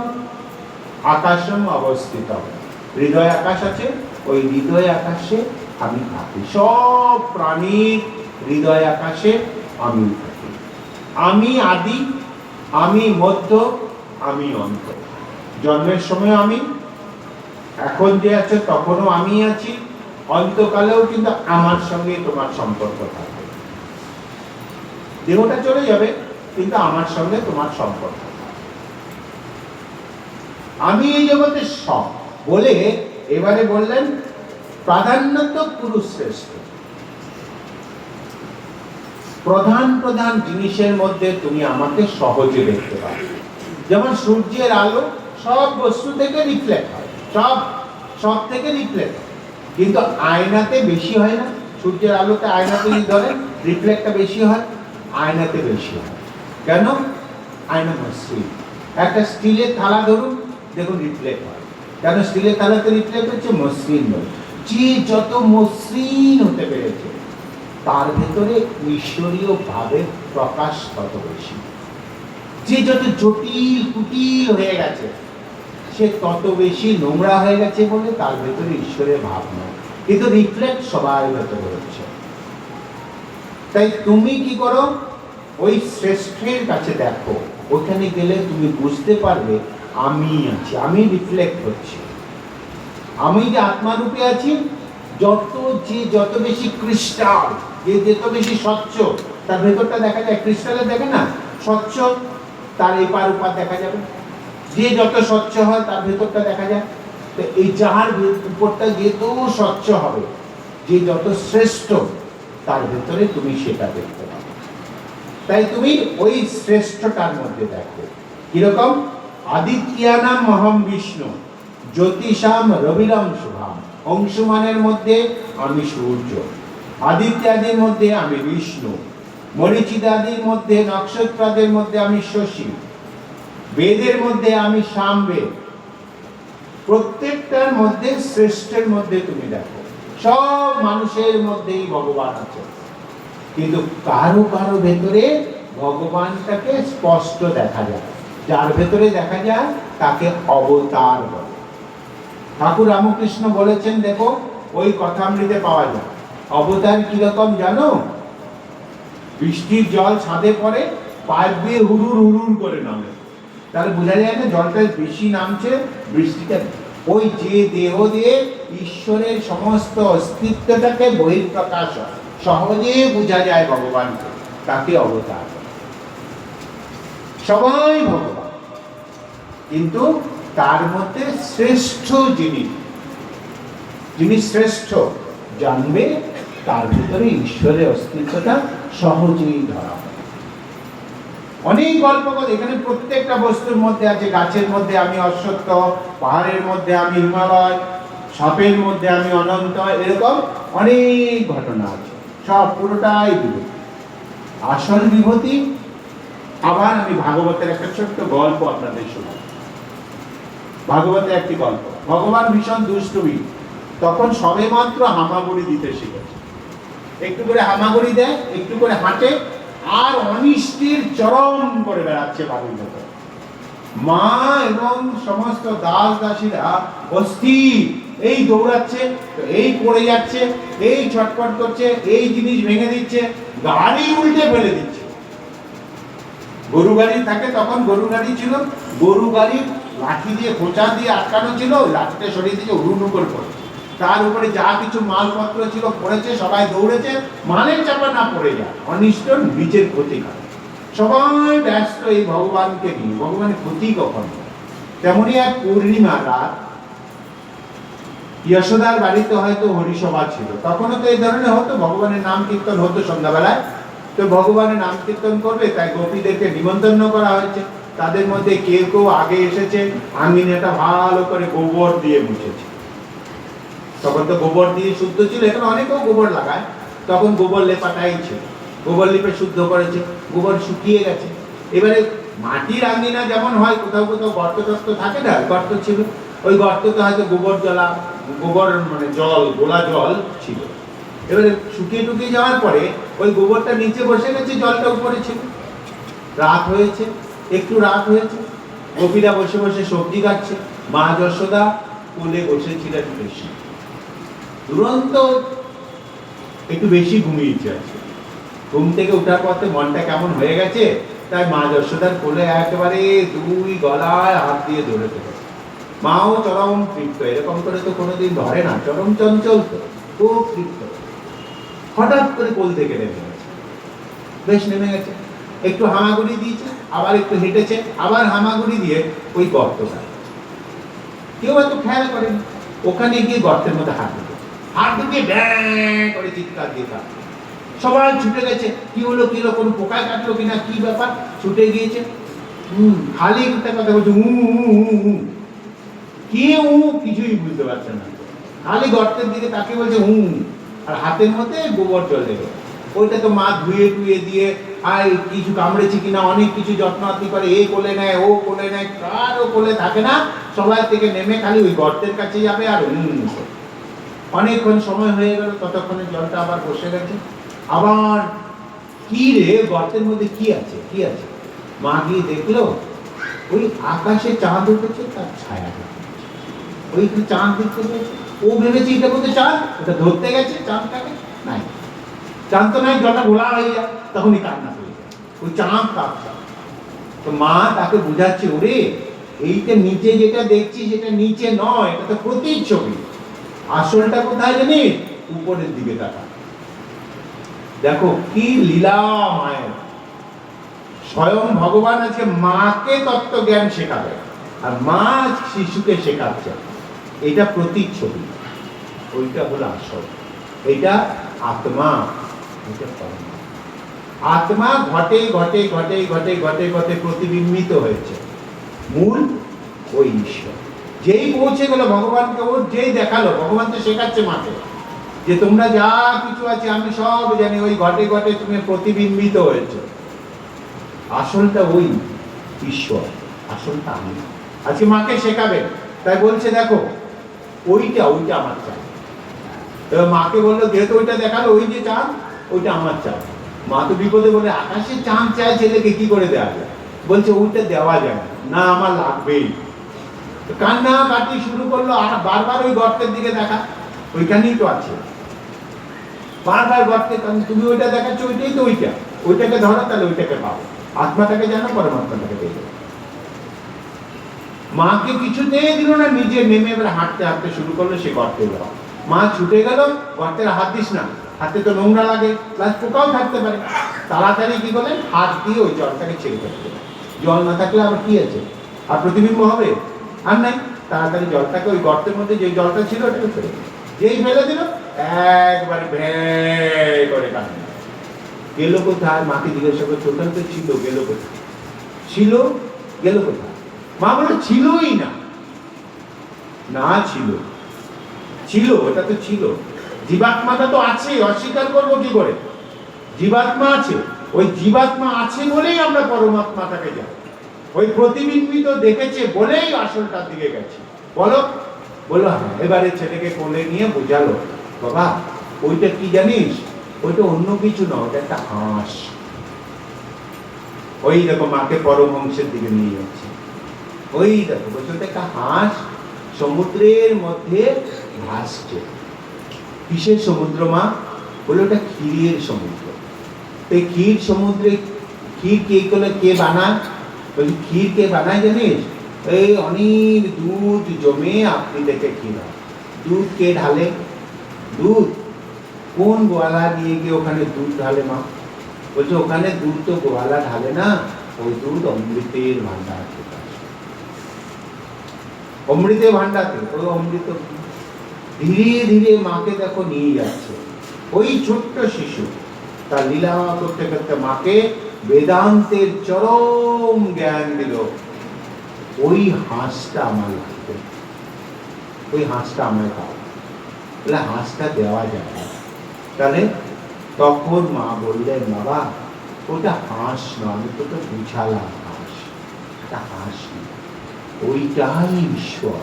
আকাশম অবস্থিত। হৃদয় আকাশ আছে, ওই হৃদয় আকাশে আমি থাকি। সব প্রাণীর হৃদয় আকাশে আমি থাকি। আমি আদি, আমি মধ্য, আমি অন্ত। জন্মের সময় আমি, এখন যে আছে তখনও আমি আছি, অন্তকালেও কিন্তু আমার সঙ্গে তোমার সম্পর্ক থাকবে। দেহটা চলে যাবে, কিন্তু আমার সঙ্গে তোমার সম্পর্ক। আমি এই জগতের সব বলে এবারে বললেন প্রাধান্যত কুরুশ্রেষ্ঠ। প্রধান প্রধান জিনিসের মধ্যে তুমি আমাকে সহজে দেখতে পাবে। যেমন সূর্যের আলো সব বস্তু থেকে রিফ্লেক্ট হয়, সব থেকে রিফ্লেক্ট হয়, কিন্তু আয়নাতে বেশি হয় না। সূর্যের আলোতে আয়নাতে যদি ধরেন রিফ্লেক্টটা বেশি হয়, আয়নাতে বেশি হয়। কেন? আয়না মসৃণ। একটা স্টিলের থালা ধরুন, দেখুন রিফ্লেক্ট হয়। কেন স্টিলের থালাতে রিফ্লেক্ট হচ্ছে? মসৃণ বলে। যে যত মসৃণ হতে পেরেছে তার ভেতরে ঈশ্বরীয় ভাবের প্রকাশ তত বেশি। যে যত জটিল কুটিল হয়ে গেছে সে তত বেশি নোংরা হয়ে গেছে বলে তার ভেতরে ঈশ্বরের ভাব নয়, কিন্তু রিফ্লেক্ট সবার ভেতরে হচ্ছে। তাই তুমি কি করো? ওই শ্রেষ্ঠের কাছে দেখো, ওখানে গেলে তুমি বুঝতে পারবে আমি আছি, আমি রিফ্লেক্ট হচ্ছি, আমি যে আত্মারূপে আছি। যত বেশি ক্রিস্টাল, যে যত বেশি স্বচ্ছ তার ভেতরটা দেখা যায়। ক্রিস্টালে দেখে না স্বচ্ছ, তার এপার ওপার দেখা যাবে। যে যত স্বচ্ছ হয় তার ভেতরটা দেখা যায়। তো এই যাহার উপরটা যেহেতু স্বচ্ছ হবে, যে যত শ্রেষ্ঠ তার ভেতরে তুমি সেটা দেখতে পাবে। তাই তুমি ওই শ্রেষ্ঠটার মধ্যে দেখো। কিরকম? আদিত্যানাম মহম বিষ্ণু জ্যোতিষাম রবিরম শুভাম। অংশুমানের মধ্যে আমি সূর্য, আদিত্যাদির মধ্যে আমি বিষ্ণু, মরিচিদাদির মধ্যে নক্ষত্রাদের মধ্যে আমি শশী, বেদের মধ্যে আমি সামবেদ। প্রত্যেকটার মধ্যে শ্রেষ্ঠের মধ্যে তুমি দেখো। সব মানুষের মধ্যেই ভগবান আছে, কিন্তু কারো কারো ভেতরে ভগবানটাকে স্পষ্ট দেখা যায়। যার ভেতরে দেখা যায় তাকে অবতার বলে। ঠাকুর রামকৃষ্ণ বলেছেন, দেখো ওই কথামৃতে পাওয়া যায়। অবতার কিরকম জানো? বৃষ্টির জল ছাদে পড়ে, পাইপ দিয়ে হুড়ুর হুড়ুর করে নামে, তাহলে বোঝা যায় না জলটা বেশি নামছে, বৃষ্টিটা। ওই যে দেহ দিয়ে ঈশ্বরের সমস্ত অস্তিত্বটাকে বহিঃপ্রকাশ হয়, সহজে বোঝা যায় ভগবানকে, তাকে অবতার। সবাই ভগবান, কিন্তু তার মধ্যে শ্রেষ্ঠ যিনি শ্রেষ্ঠ জানবে, তার ভিতরে ঈশ্বরের অস্তিত্বটা সহজেই ধরা হয়। অনেক গল্প করে এখানে প্রত্যেকটা বস্তুর মধ্যে আছে। গাছের মধ্যে আমি অশ্বত্থ, পাহাড়ের মধ্যে আমি হিমালয়, সাপের মধ্যে আমি অনন্ত, এরকম অনেক ঘটনা আছে। সব পুরোটাই বিভূতি, আসল বিভূতি। আবার আমি ভাগবতের একটা ছোট্ট গল্প আপনাদের শোনাব। ভাগবতের একটি গল্প। ভগবান ভীষণ দুষ্টুমি, তখন সবে মাত্র হামাগুড়ি দিতে শিখেছে। একটু করে হামাগুড়ি দেয়, একটু করে হাঁটে, আর অনিষ্টের চরম করে বেড়াচ্ছে বাড়ির ভেতর। মা এবং সমস্ত দাস দাসীরা অস্থির, এই দৌড়াচ্ছে, এই পড়ে যাচ্ছে, এই ছটফট করছে, এই জিনিস ভেঙে দিচ্ছে, গাড়ি উল্টে ফেলে দিচ্ছে। গরু গাড়ি থাকে, তখন গরু গাড়ি ছিল, গরু গাড়ি লাঠি দিয়ে খোঁচা দিয়ে আটকানো ছিল, লাঠিটা সরিয়ে দিয়ে হুড় করে পড়ে, তার উপরে যা কিছু মালপত্র ছিল পড়েছে, সবাই দৌড়েছে, মালের চাপা না পড়ে যায়, অনিষ্ট নিজের ক্ষতি করে। সবাই ব্যস্ত এই ভগবানকে নিয়ে, ভগবানের ক্ষতি কখন। তেমনি এক পূর্ণিমা রাত, যশোদার বাড়িতে হয়তো হরিসভা ছিল, তখনও তো এই ধরনের হতো, ভগবানের নাম কীর্তন হতো সন্ধ্যাবেলায়। তো ভগবানের নাম কীর্তন করবে, তাই গোপীদেরকে নিমন্ত্রণ করা হয়েছে। তাদের মধ্যে কেউ কেউ আগে এসেছে, আঙ্গিনাটা ভালো করে গোবর দিয়ে মুছেছে। তখন তো গোবর দিয়ে শুদ্ধ ছিল, এখন অনেকেও গোবর লাগায়, তখন গোবর লেপাটাই ছিল। গোবর লিপে শুদ্ধ করেছে, গোবর শুকিয়ে গেছে। এবারে মাটির আঙ্গিনা যেমন হয়, কোথাও কোথাও গর্ত টর্ত থাকে না, গর্ত ছিল, ওই গর্ততে হয়তো গোবর মানে জল, গোলা জল ছিল। এবারে শুকিয়ে টুকিয়ে যাওয়ার পরে ওই গোবরটা নিচে বসে গেছে, জলটা উপরে ছিল। রাত হয়েছে, একটু রাত হয়েছে, গোপীরা বসে বসে সবজি কাটছে, মা যশোদা কোলে বসেছিলেন বেশি, তুরন্ত একটু বেশি ঘুমিয়েছে আছে। ঘুম থেকে উঠার পথে মনটা কেমন হয়ে গেছে, তাই মা যশোদার কোলে একেবারে দুই গলায় হাত দিয়ে ধরে ফেলেছে। মাও চরম তৃপ্ত, এরকম করে তো কোনোদিন ধরে না, চরম চঞ্চল তো, খুব তৃপ্ত। হঠাৎ করে কোল থেকে নেমে গেছে, বেশ নেমে গেছে, একটু হামাগুড়ি দিয়েছে, আবার একটু হেঁটেছে, আবার হামাগুড়ি দিয়ে ওই গর্তটা, কেউ এত খেয়াল করেনি। ওখানে গিয়ে গর্তের মধ্যে হাত ঢুকে ব্যাঁ করে চিৎকার দিয়ে কাটছে। সবাই ছুটে গেছে, কি হলো কি হলো, কোনো পোকায় কাটলো কিনা, কি ব্যাপার, ছুটে গিয়েছে। খালি একটা কথা বলছে, কি কিছুই বুঝতে পারছে না, খালি গর্তের দিকে তাকে বলছে আর হাতের মধ্যে গোবর জল দেবে। ওইটা তো মা ধুয়ে টুয়ে দিয়ে আর কিছু কামড়েছে কিনা অনেক কিছু যত্নাতি করে, এ কোলে নেয় ও কোলে নেয়, কারও কোলে থাকে না, সবাই থেকে নেমে খালি ওই গর্তের কাছে যাবে আর অনেকক্ষণ সময় হয়ে গেল, ততক্ষণে জলটা আবার বসে গেছে। আবার কি রে গর্তের মধ্যে কি আছে কি আছে, মা গিয়ে দেখলো ওই আকাশে চাঁদ উঠেছে, তার ছায়া ওই চাঁদ দেখতে পেয়েছে। ও ভেবেছে এটা বলতে চাঁদ, ওটা ধরতে গেছে চাঁদটাকে, নাই চাঁদ তো নাই, জলটা ঘোলা হয়ে যায়, তখনই কান্না হয়ে যায়, ওই চাঁদ তার চাঁদ। তো মা তাকে বুঝাচ্ছে, ওরে এইটা নিচে যেটা দেখছি সেটা নিচে নয়, এটা তো প্রতিচ্ছবি, আসলটা কোথায় জানিস, উপরের দিকে তাকা। দেখো কি লীলা মায়ের, স্বয়ং ভগবান আজকে মাকে তত্ত্ব জ্ঞান শেখাবে আর মা শিশুকে শেখাচ্ছে, এটা প্রতিচ্ছবি, ওইটা হলো আসল, এটা আত্মা, এটা পরমা। আত্মা ঘটে ঘটে ঘটে ঘটে ঘটে ঘটে প্রতিবিম্বিত হয়েছে, মূল ওই ঈশ্বর। যেই পৌঁছে গেল ভগবানকে, ওর যেই দেখালো, ভগবান তো শেখাচ্ছে মাকে যে তোমরা যা কিছু আছে আমি সব জানি, ওই ঘটে ঘটে তুমি প্রতিবিম্বিত হয়েছে, আসলটা ওই ঈশ্বর, আসলটা আমি। আজকে মাকে শেখাবে, তাই বলছে দেখো ওইটা ওইটা আমার চাই। এবার মাকে বললো যেহেতু ওইটা দেখালো, ওই যে চাঁদ ওইটা আমার চাই। মা তো বিপদে বলে আকাশে চাঁদ চায় ছেলেকে কি করে দেওয়া যায়, বলছে ওইটা দেওয়া যায় না, আমার লাগবেই। কান্না কাটি শুরু করলো, আর বারবার ওই গর্তের দিকে দেখা, ওইখানেই তো আছে, বারবার গর্তে, কারণ তুমি ওইটা দেখাচ্ছ, ওইটাই তো ওইটা, ওইটাকে ধরো তাহলে ওইটাকে পাবো, আত্মাটাকে জানো পরমাত্মাটাকে পেয়ে যাবে। মাকে কিছুতেই দিল না, নিজে নেমে এবার হাঁটতে হাঁটতে শুরু করলো, সে গর্তে গেল। মা ছুটে গেল, গর্তের হাত দিস না, হাতে তো নোংরা লাগে, প্লাস পোকাও থাকতে পারে। তাড়াতাড়ি কি করলেন, হাত দিয়ে ওই জলটাকে ছেড়ে ফেলতে, জল না থাকলে আবার কি আছে, আর প্রতিবিম্ব হবে আর নাই। তাড়াতাড়ি জলটাকে ওই গর্তের মধ্যে যে জলটা ছিল ওটাকে ফেলে দিল, যেই ফেলে দিল একবার ভ্যাঁ করে কান্না। গেল কোথায়, মাকে জিজ্ঞাসা করছে ওখানে তো ছিল, গেল কোথায়, ছিল গেল কোথায়, মা বলে ছিলই না, না ছিল ছিল, ওটা তো ছিল, জীবাত্মাটা তো আছে, অস্বীকার করবো কি করে, জীবাত্মা আছে, ওই জীবাত্মা আছে বলেই আমরা পরমাত্মাটাকে যাই, ওই প্রতিবিম্বিত দেখেছে বলেই আসলটার দিকে গেছি। বলো বলো হ্যাঁ। এবারে ছেলেকে কোলে নিয়ে বোঝালো, বাবা ওইটা কি জানিস, ওইটা অন্য কিছু না, ওটা একটা হাঁস। ওই দেখো মাকে পরমহংসের দিকে নিয়ে যাচ্ছে, ওই দেখো বলছে ওটা একটা হাঁস সমুদ্রের মধ্যে ভাসছে। কিসের সমুদ্র মা, বলে ওটা ক্ষীরের সমুদ্র। এই ক্ষীর সমুদ্রে ক্ষীর কে করলে, কে বানায়, বলি ক্ষীর কে বানায় জানিস, এই অনেক দুধ জমে আপনি দেখে ক্ষীর হয়। দুধ কে ঢালে, দুধ কোন গোয়ালা নিয়ে গিয়ে ওখানে দুধ ঢালে মা, বলছে ওখানে দুধ তো গোয়ালা ঢালে না, ওই দুধ অমৃতের ভান্ডার থেকে আসে, অমৃতের ভান্ডার থেকে, ওই অমৃত ধীরে ধীরে মাকে দেখো নিয়ে যাচ্ছে। ওই ছোট্ট শিশু তার লীলা করতে করতে মাকে বেদান্তের চরম জ্ঞান দিল। ওই হাঁসটা আমার লাগবে, ওই হাঁসটা আমায় খাও, বলে হাঁসটা দেওয়া যায় না। তাহলে তখন মা বললেন, বাবা ওটা হাঁস নয়, আমি তোকে বুঝালাম হাঁস, এটা হাঁস নয়, ওইটাই ঈশ্বর,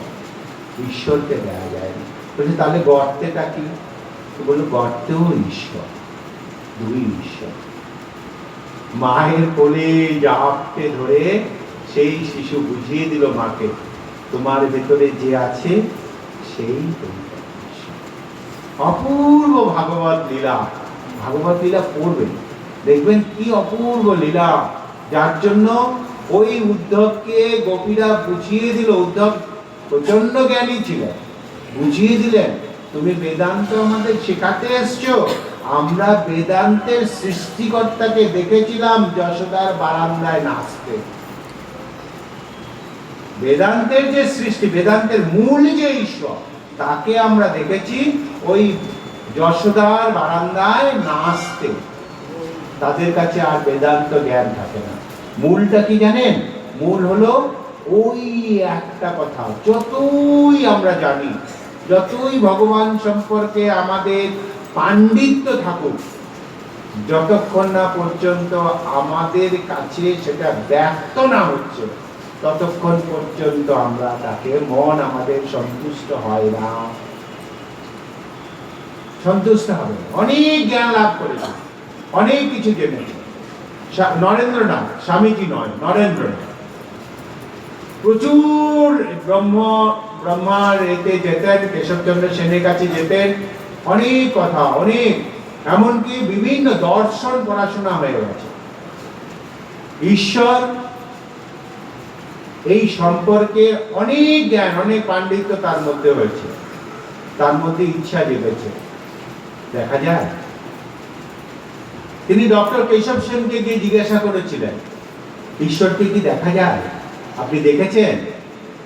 ঈশ্বরকে দেওয়া যায় না। বলছে তাহলে গর্তেটা কি, বললো গর্তেও ঈশ্বর, দুই ঈশ্বর। মায়ের কোলে জাপটে ধরে সেই শিশু বুঝিয়ে দিল মাকে, তোমার ভেতরে যে আছে সেই তোমার ঈশ্বর। অপূর্ব ভাগবত লীলা, ভাগবত লীলা পড়বেন, দেখবেন কি অপূর্ব লীলা, যার জন্য ওই উদ্ধবকে গোপীরা বুঝিয়ে দিল। উদ্ধব প্রচন্ড জ্ঞানী ছিলেন, বুঝিয়ে দিলেন তুমি বেদান্ত আমাদের শেখাতে এসছো, আমরা বেদান্তের সৃষ্টিকর্তাকে দেখেছিলাম যশোদার বারান্দায় নাচতে। বেদান্তের যে সৃষ্টি, বেদান্তের মূল যে ঈশ্বর, তাকে আমরা দেখেছি ওই যশোদার বারান্দায় নাচতে। তাদের কাছে আর বেদান্ত জ্ঞান থাকে না। মূলটা কি জানেন, মূল হলো ওই একটা কথা। যতই আমরা জানি, যতই ভগবান সম্পর্কে আমাদের পাণ্ডিত্য থাকুক, যতক্ষণ না পর্যন্ত আমাদের কাছে সেটা ব্যক্ত না হচ্ছে, ততক্ষণ পর্যন্ত আমরা তাকে, মন আমাদের সন্তুষ্ট হয় না, সন্তুষ্ট হবে না। অনেক জ্ঞান লাভ করেছে, অনেক কিছু জেনেছে। নরেন্দ্রনাথ, স্বামীজি নয়, নরেন্দ্রনাথ প্রচুর ব্রহ্মার এতে যেতেন, কেশবচন্দ্র সেনের কাছে যেতেন, অনেক কথা, অনেক, এমনকি বিভিন্ন দর্শন পড়াশোনা হয়ে গেছে। ঈশ্বর এই সম্পর্কে অনেক জ্ঞান, অনেক পাণ্ডিত্য তার মধ্যে হয়েছে, তার মধ্যে ইচ্ছা জেগেছে। দেখা যায় তিনি ডক্টর কেশব সেনকে গিয়ে জিজ্ঞাসা করেছিলেন, ঈশ্বরকে কি দেখা যায়, আপনি দেখেছেন?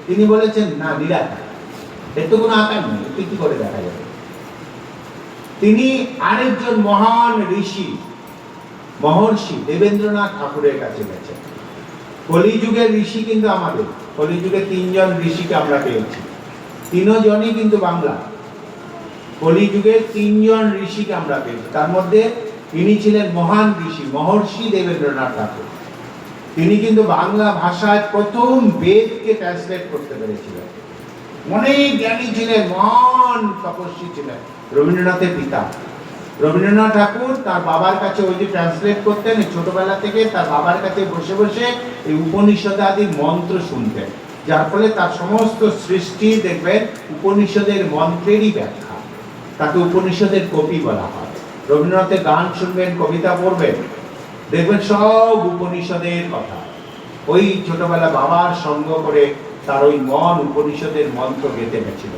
তিনি বলেছেন, না, নিরাকার, এর তো কোনো আকার নেই, একে কি করে দেখা যাবে? তিনি আরেকজন মহান ঋষি, মহর্ষি দেবেন্দ্রনাথ ঠাকুরের কাছে গেছেন। কলিযুগের ঋষি কিন্তু আমাদের, কলিযুগে 3 জন ঋষিকে আমরা পেয়েছি, 3 জনই কিন্তু বাংলা। কলিযুগে 3 জন ঋষিকে আমরা পেয়েছি, তার মধ্যে তিনি ছিলেন মহান ঋষি, মহর্ষি দেবেন্দ্রনাথ ঠাকুর। তিনি কিন্তু বাংলা ভাষায় প্রথম বেদকে ট্রান্সলেট করতে পেরেছিলেন। অনেক জ্ঞানী ছিলেন, মহান তপস্বী ছিলেন, রবীন্দ্রনাথের পিতা। রবীন্দ্রনাথ ঠাকুর তার বাবার কাছে ওই যে ট্রান্সলেট করতেন, ছোটবেলা থেকে তার বাবার কাছে বসে বসে এই উপনিষদাদির মন্ত্র শুনতেন, যার ফলে তার সমস্ত সৃষ্টি দেখবেন উপনিষদের মন্ত্রেরই ব্যাখ্যা। তাকে উপনিষদের কবি বলা হয়। রবীন্দ্রনাথের গান শুনবেন, কবিতা পড়বেন, দেখবেন সব উপনিষদের কথা। ওই ছোটবেলা বাবার সঙ্গ করে তার ওই মন উপনিষদের মন্ত্র গেঁথে গেছিল।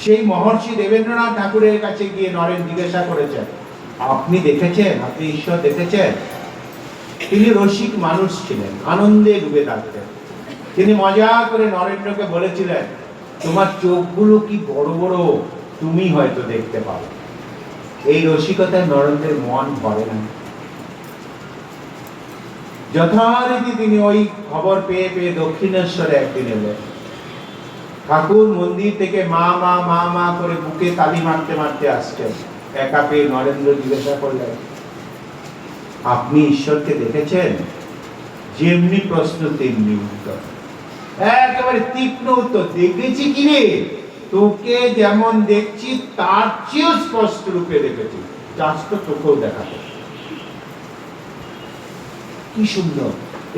সেই মহর্ষি দেবেন্দ্রনাথ ঠাকুরের কাছে গিয়ে নরেন জিজ্ঞাসা করেছেন, আপনি দেখেছেন, আপনি ঈশ্বর দেখেছেন? তিনি রসিক মানুষ ছিলেন, আনন্দে ডুবে থাকতেন। তিনি মজা করে নরেন্দ্রকে বলেছিলেন, তোমার চোখগুলো কি বড় বড়, তুমি হয়তো দেখতে পাবে। এই রসিকতায় নরেন্দ্রের মন ভরে না। যথারীতি তিনি ওই খবর পেয়ে পেয়ে দক্ষিণেশ্বরে একদিন এলেন। ঠাকুর মন্দির থেকে মা মা মা মা করে বুকে তালি মারতে মারতে আসছেন। একা পেয়ে নরেন্দ্র জিজ্ঞাসা করলেন, আপনি ঈশ্বরকে দেখেছেন? যেমনি প্রশ্ন তেমনি উত্তর, একেবারে তীক্ষ্ণ উত্তর। দেখেছি কি রে? তোকে যেমন দেখছি তার চেয়েও স্পষ্ট রূপে দেখেছি, চাষটা তোকেও দেখাতে। কি সুন্দর!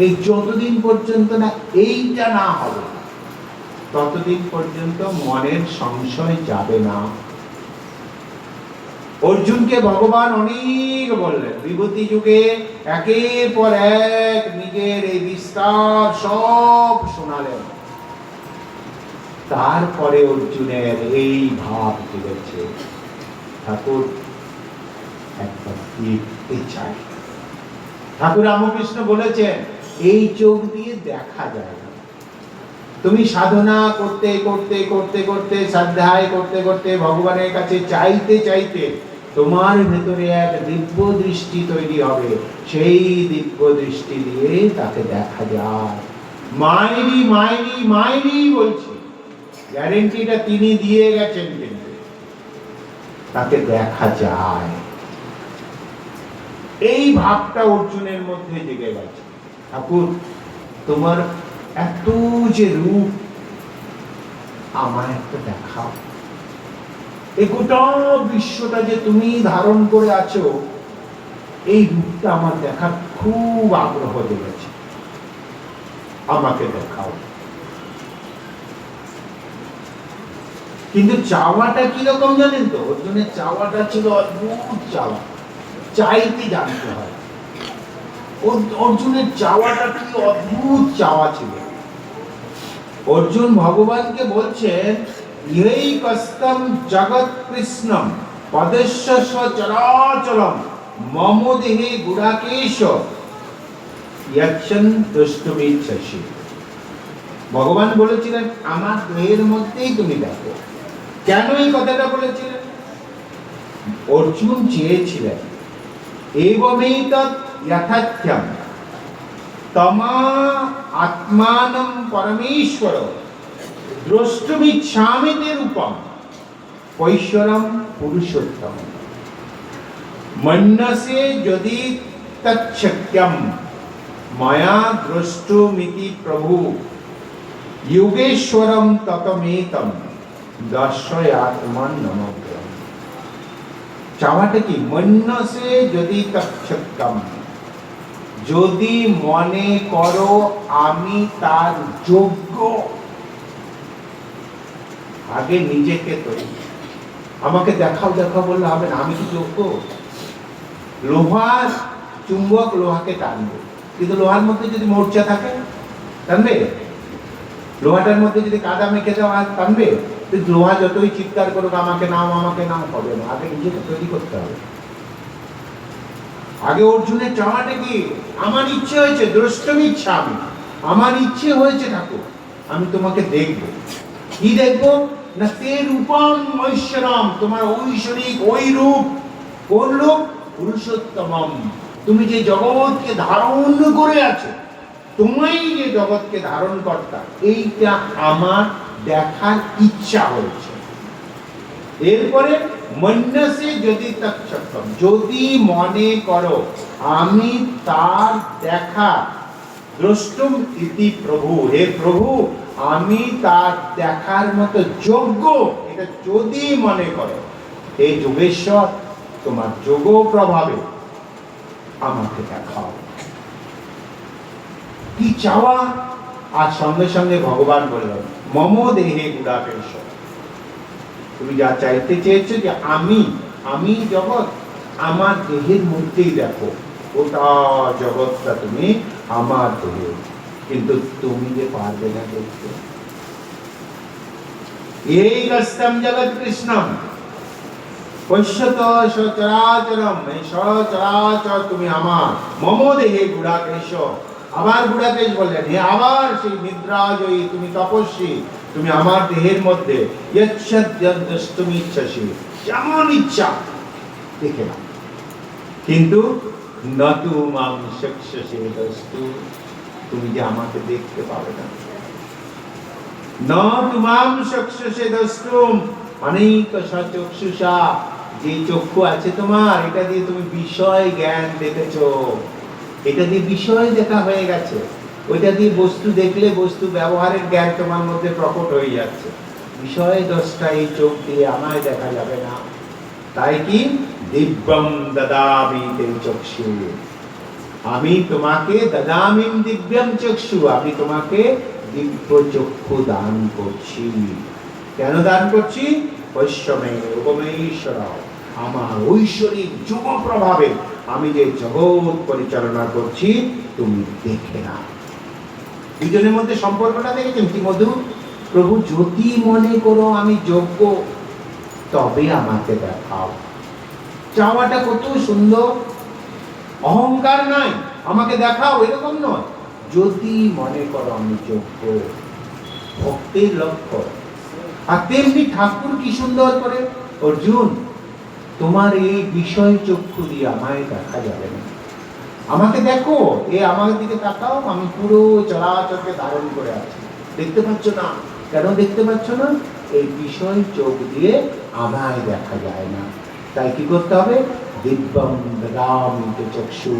এই যতদিন পর্যন্ত না এইটা না হবে, ততদিন পর্যন্ত মনের সংশয় যাবে না। অর্জুনকে ভগবান অনেক বললেন, বিভূতি যুগে একের পর এক নিজের এই বিস্তার সব শোনালেন। তারপরে অর্জুনের এই ভাব জেগেছে, ঠাকুর একবার দেখতে চাই। ঠাকুর রামকৃষ্ণ বলেছেন, এই চোখ দিয়ে দেখা যায় না। তুমি সাধনা করতে করতে করতে করতে, শ্রদ্ধায় করতে করতে, ভগবানের কাছে চাইতে চাইতে তোমার ভেতরে এক দিব্য দৃষ্টি তৈরি হবে। সেই দিব্য দৃষ্টি দিয়ে তাকে দেখা যায়। মাইরি মাইরি মাইরি বলছি, গ্যারেন্টিটা তিনি দিয়ে গেছেন, কিন্তু তাকে দেখা যায়। এই ভাবটা অর্জুনের মধ্যে জেগে গেছে। ঠাকুর, তোমার এত যে রূপ, আমায় একটা দেখাও। এই গোটা বিশ্বটা যে তুমি ধারণ করে আছো, এই রূপটা আমার দেখার খুব আগ্রহ জেগেছে, আমাকে দেখাও। কিন্তু চাওয়াটা কিরকম জানেন তো? অর্জুনের চাওয়াটা ছিল অদ্ভুত চাওয়া, চাইতে জানতে হয়। অর্জুনের চাওয়াটা কি অদ্ভুত চাওয়া ছিল। অর্জুন ভগবানকে বলছেন, ইহৈ কস্তম জগৎ কৃষ্ণম পদস্য চরাচরম মম দেহে গুড়াকেশ ইয়াচ্ছন দ্রষ্টুমিচ্ছসি। ভগবান বলেছিলেন, আমার দেহের মধ্যেই তুমি দেখো। কেন এই কথাটা বলেছিলেন? অর্জুন চেয়েছিলেন, এবমেতৎ যথার্থ্যম তমা আত্মানম পরমেশ্বর দ্রষ্টুমিচ্ছামি তে রূপম পৈশ্বরম পুরুষোত্তম। মন্যসে যদি তচ্ছক্যম মায়া দ্রষ্টুমিতি প্রভু যোগেশ্বরম ততমেতম দর্শয়াত্মন নমগ্রম। চাওয়াটা কি? মন্যসে যদি তচ্ছক্যম, যদি মনে করো আমি তার যোগ্য। আগে নিজেকে তৈরি, আমাকে দেখাও দেখাও বললে হবে না। আমি কি যোগ্য? লোহার চুম্বক লোহাকে টানবে, কিন্তু লোহার মধ্যে যদি মূর্ছা থাকে টানবে? লোহাটার মধ্যে যদি কাদা মেখে দেওয়া টানবে? কিন্তু লোহা যতই চিৎকার করুক আমাকে নাও আমাকে নাও, হবে না। আগে নিজেকে তৈরি করতে হবে। আগে অর্জুনের চাওয়াটা কি? আমার ইচ্ছে হয়েছে, দ্রষ্টম ইচ্ছা, আমি আমার ইচ্ছে হয়েছে ঠাকুর আমি তোমাকে দেখবো। কি দেখবো না? তে রূপম ঐশ্বরম, তোমার ঐশ্বরিক ওই রূপ। কোন রূপ? পুরুষোত্তমম, তুমি যে জগৎকে ধারণ করে আছো, তোমাই যে জগৎকে ধারণ কর্তা, এইটা আমার দেখার ইচ্ছা হয়েছে। এরপরে মন্যসে যদি তচ্ছক্যম, যদি মনে করো আমি তার দেখা, দ্রষ্টুম ইতি প্রভু, হে প্রভু আমি তার দেখার মতো যোগ্য, এটা যদি মনে করো, হে যোগেশ্বর তোমার যোগ প্রভাবে আমাকে দেখাও। কি চাওয়া? আর সঙ্গে সঙ্গে ভগবান বললেন মম দেহে গুড়াকেশ, তুমি যা চাইতে চেয়েছো যে আমি জগৎ, আমার দেহের মধ্যেই দেখো, ওটা জগৎটা তুমি আমার দেহে, কিন্তু তুমি যে পারবে না দেখতে। এই কষ্টম জগৎ কৃষ্ণম পশ্যত সচরাচরম, এই সচরাচর তুমি আমার। মম দেহে গুড়াকেশ, আবার গুড়াকেশ বললেন হে আবার সেই নিদ্রাজয়ী তুমি তপস্বী, তুমি আমার দেহের মধ্যে তুমি ইচ্ছাসী, যেমন ইচ্ছা দেখে না, কিন্তু নতু মাং চক্ষুষে দস্তু, তুমি যে আমাকে দেখতে পাবে না। নতু মাং চক্ষুষে দস্তুম, অনেক সচক্ষুষা, যে চক্ষু আছে তোমার, এটা দিয়ে তুমি বিষয় জ্ঞান দেখেছো, এটা দিয়ে বিষয় দেখা হয়ে গেছে, ওইটা দিয়ে বস্তু দেখলে বস্তু ব্যবহারের জ্ঞান তোমার মধ্যে প্রকট হয়ে যাচ্ছে। বিষয় দশটা এই চোখ দিয়ে আমায় দেখা যাবে না। তাই কি দিব্যম দদামি তে চক্ষু, আমি তোমাকে দদামিম দিব্যম চক্ষু, আমি তোমাকে দিব্য চক্ষু দান করছি। কেন দান করছি? বৈশ্বমে উপমেশ্বর, আমার ঐশ্বরিক যোগ প্রভাবে আমি যে জগৎ পরিচালনা করছি তুমি দেখে না। দুজনের মধ্যে সম্পর্কটা দেখেছেন কি মধুর? প্রভু যদি মনে করো আমি যোগ্য তবে আমাকে দেখাও। চাওয়াটা কত সুন্দর, অহংকার নাই, আমাকে দেখাও এরকম নয়, যদি মনে করো আমি যোগ্য, ভক্তের লক্ষ্য। আর তেমনি ঠাকুর কি সুন্দর করে, অর্জুন তোমার এই বিষয় চক্ষু দিয়ে আমায় দেখা যাবে না, আমাকে দেখো, আমার দিকে তাকাও, আমি পুরো চরাচরকে ধারণ করে আছি, দেখতে পাচ্ছ না? কেন দেখতে পাচ্ছ না? এই বিষয় চোখ দিয়ে আমায় দেখা যায় না। তাই কি করতে হবে? দিব্যম দদামি তে চক্ষু,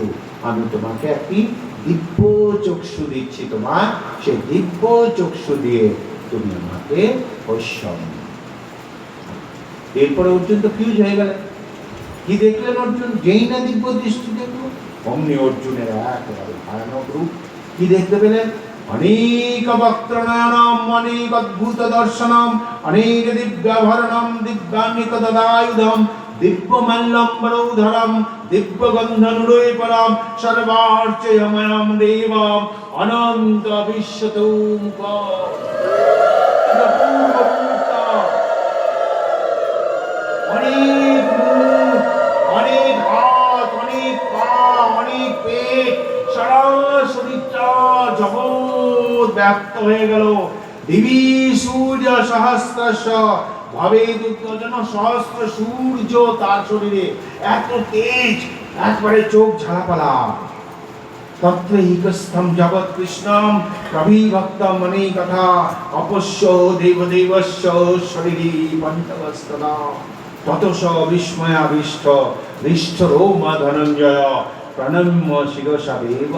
আমি তোমাকে একটি দিব্য চক্ষু দিচ্ছি, তোমার সেই দিব্য চক্ষু দিয়ে তুমি আমাকে পশ্যম। এরপরে অর্জুন তো ফিউজ হয়ে গেলেন। কি দেখলেন অর্জুন? যেই না দিব্য দৃষ্টি দেখলো, অমনি অর্জুনের একেবারে ভয়ানক রূপ। কি দেখতে পেলেন? অনেক বক্ত্রনয়নম, অনেক অদ্ভুত দর্শনম, অনেক দিব্যাভরণম, দিব্যাঙ্গিক দদায়ুধম, দিব্য মাল্যম্বরৌধরম, দিব্য গন্ধনুলেপরম, সর্বার্চয়ময়ম দেবম, অনন্ত বিশ্বতুম অনেক মুখ, অনেক হাত, অনেক পা, অনেক পেট, সারা শরীরটা জগৎ ব্যাপ্ত হয়ে গেল। দিবি সূর্য সহস্রশ ভবেদুত্তজন, সহস্র সূর্য তার শরীরে, এত তেজ, একবারে চোখ ঝালাপালা। তত্র হিকস্থম জগৎ কৃষ্ণম প্রবিভক্তম অনেকথা, অপশ্য দেবদেবস্য শরীরে পঞ্চবস্তনা, ততস বিস্ময়াবিষ্ট হৃষ্টরোমা ধনঞ্জয় প্রণম্য শিরসা দেব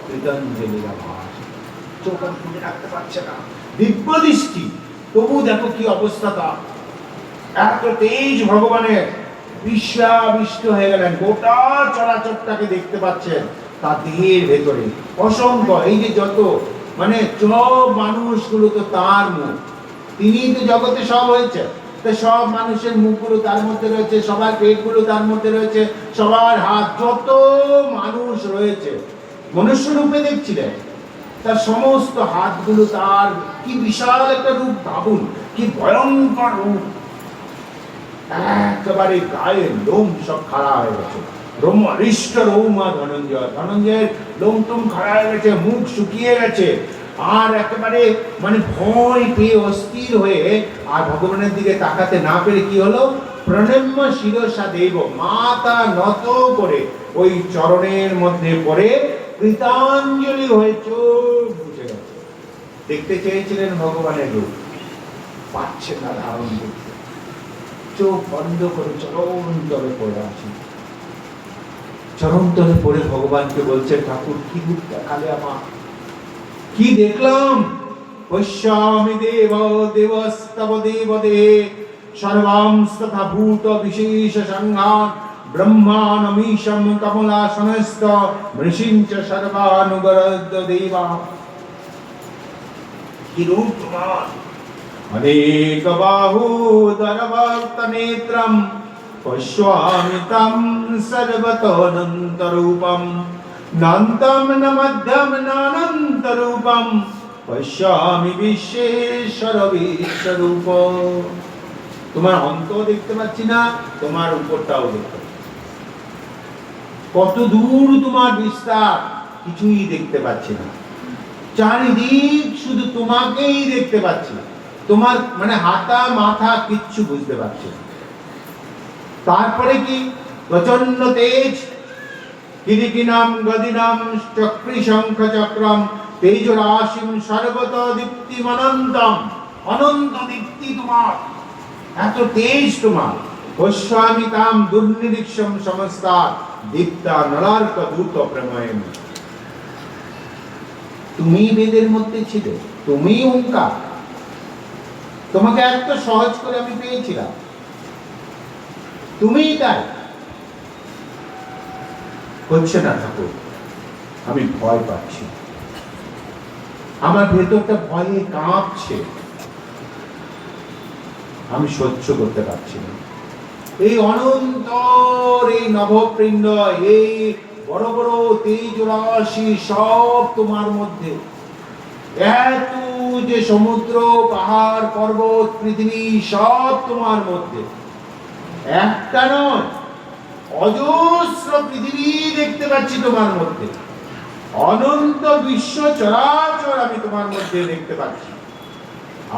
কৃতাঞ্জলি রাভাস। চোখ আর খুলে রাখতে পারছে না, দিব্য দৃষ্টি, তবু দেখো কি অবস্থা তার। এত তেজ ভগবানের, বিশ্বাবিষ্ট হয়ে গেলেন, গোটা চরাচরটাকে দেখতে পাচ্ছেন তার দেহের ভেতরে। অসংখ্য এই যে যত মানে সব মানুষগুলো তো তার মুখ, তিনি তো জগতে সব হয়েছে, তো সব মানুষের মুখগুলো তার মধ্যে রয়েছে, সবার পেটগুলো তার মধ্যে রয়েছে, সবার হাত, যত মানুষ রয়েছে মনুষ্য রূপে দেখছিলেন, তার সমস্ত হাতগুলো তার। কি বিশাল একটা রূপ, ভাবুন কি ভয়ঙ্কর রূপ। একেবারে গায়ের লোম সব খাড়া হয়ে গেছে, হৃষ্ট রৌমা ধনঞ্জয়, ধনঞ্জয়ের লোম টুম খাড়া হয়ে গেছে, মুখ শুকিয়ে গেছে, আর একেবারে মানে ভয় পেয়ে অস্থির হয়ে আর ভগবানের দিকে তাকাতে না পেরে কি হলো, প্রণম্য শিরসা দেব, মাথা নত করে ওই চরণের মধ্যে পড়ে কৃতাঞ্জলি হয়ে চোখ বুঝে গেছে। দেখতে চেয়েছিলেন ভগবানের রূপ, পাচ্ছেন না ধারণ করতে, চোখ বন্ধ করে চরণ তলে পড়ে আছেন। চরণ তলে পড়ে ভগবানকে বলছেন, ঠাকুর কি রূপ দেখালে আমার, কি দেখলাম। পশ্যামি দেব দেবস্তব দেবদেহে সর্বাংস্তথা ভূত বিশেষ সংঘান ব্রহ্মানমীশম কমলাসনস্থ মৃষিঞ্চ সর্বানুগরদ দেবা। কি রূপ তোমার, অনেক বাহুদরবর্ত নেত্রম পশ্যামি তম সর্বতোনন্ত রূপম নান্তম ন মধ্যম নানন্ত রূপম পশ্যামি বিশ্বেশ্বর বিশ্বরূপ। তোমার অন্ত দেখতে পাচ্ছি না, তোমার উপরটাও দেখতে পাচ্ছি, কত দূর তোমার বিস্তার কিছুই দেখতে পাচ্ছি না, চারিদিক শুধু তোমাকেই দেখতে পাচ্ছি, তোমার মানে হাতা মাথা কিচ্ছু বুঝতে পারছি না। তারপরে কি প্রচন্ড তেজ, কিরিকিনাম গদিনাম চক্রি শঙ্খ চক্রম তেজ রাশিম সর্বত দীপ্তিমনন্তম, অনন্ত দীপ্তি তোমার, এত তেজ তোমার। পশ্যামি তাম দুর্নিরীক্ষম সমস্তা দীপ্তা নলার্ক দূত প্রেময়ম। তুমি বেদের মধ্যে ছিলে, তুমি ওঙ্কার, তোমাকে এত সহজ করে আমি পেয়েছিলাম, তুমিই তাই। হচ্ছে না ঠাকুর, আমি ভয় পাচ্ছি, আমার ভেতরটা ভয়ে কাঁপছে, আমি সহ্য করতে পারছি না। এই অনন্তর এই নভপিণ্ড, এই বড় বড় তেজ রাশি সব তোমার মধ্যে, এত যে সমুদ্র পাহাড় পর্বত পৃথিবী সব তোমার মধ্যে, একটা নয় অজস্র পৃথিবী দেখতে পাচ্ছি তোমার মধ্যে, অনন্ত বিশ্ব চরাচর আমি তোমার মধ্যে দেখতে পাচ্ছি।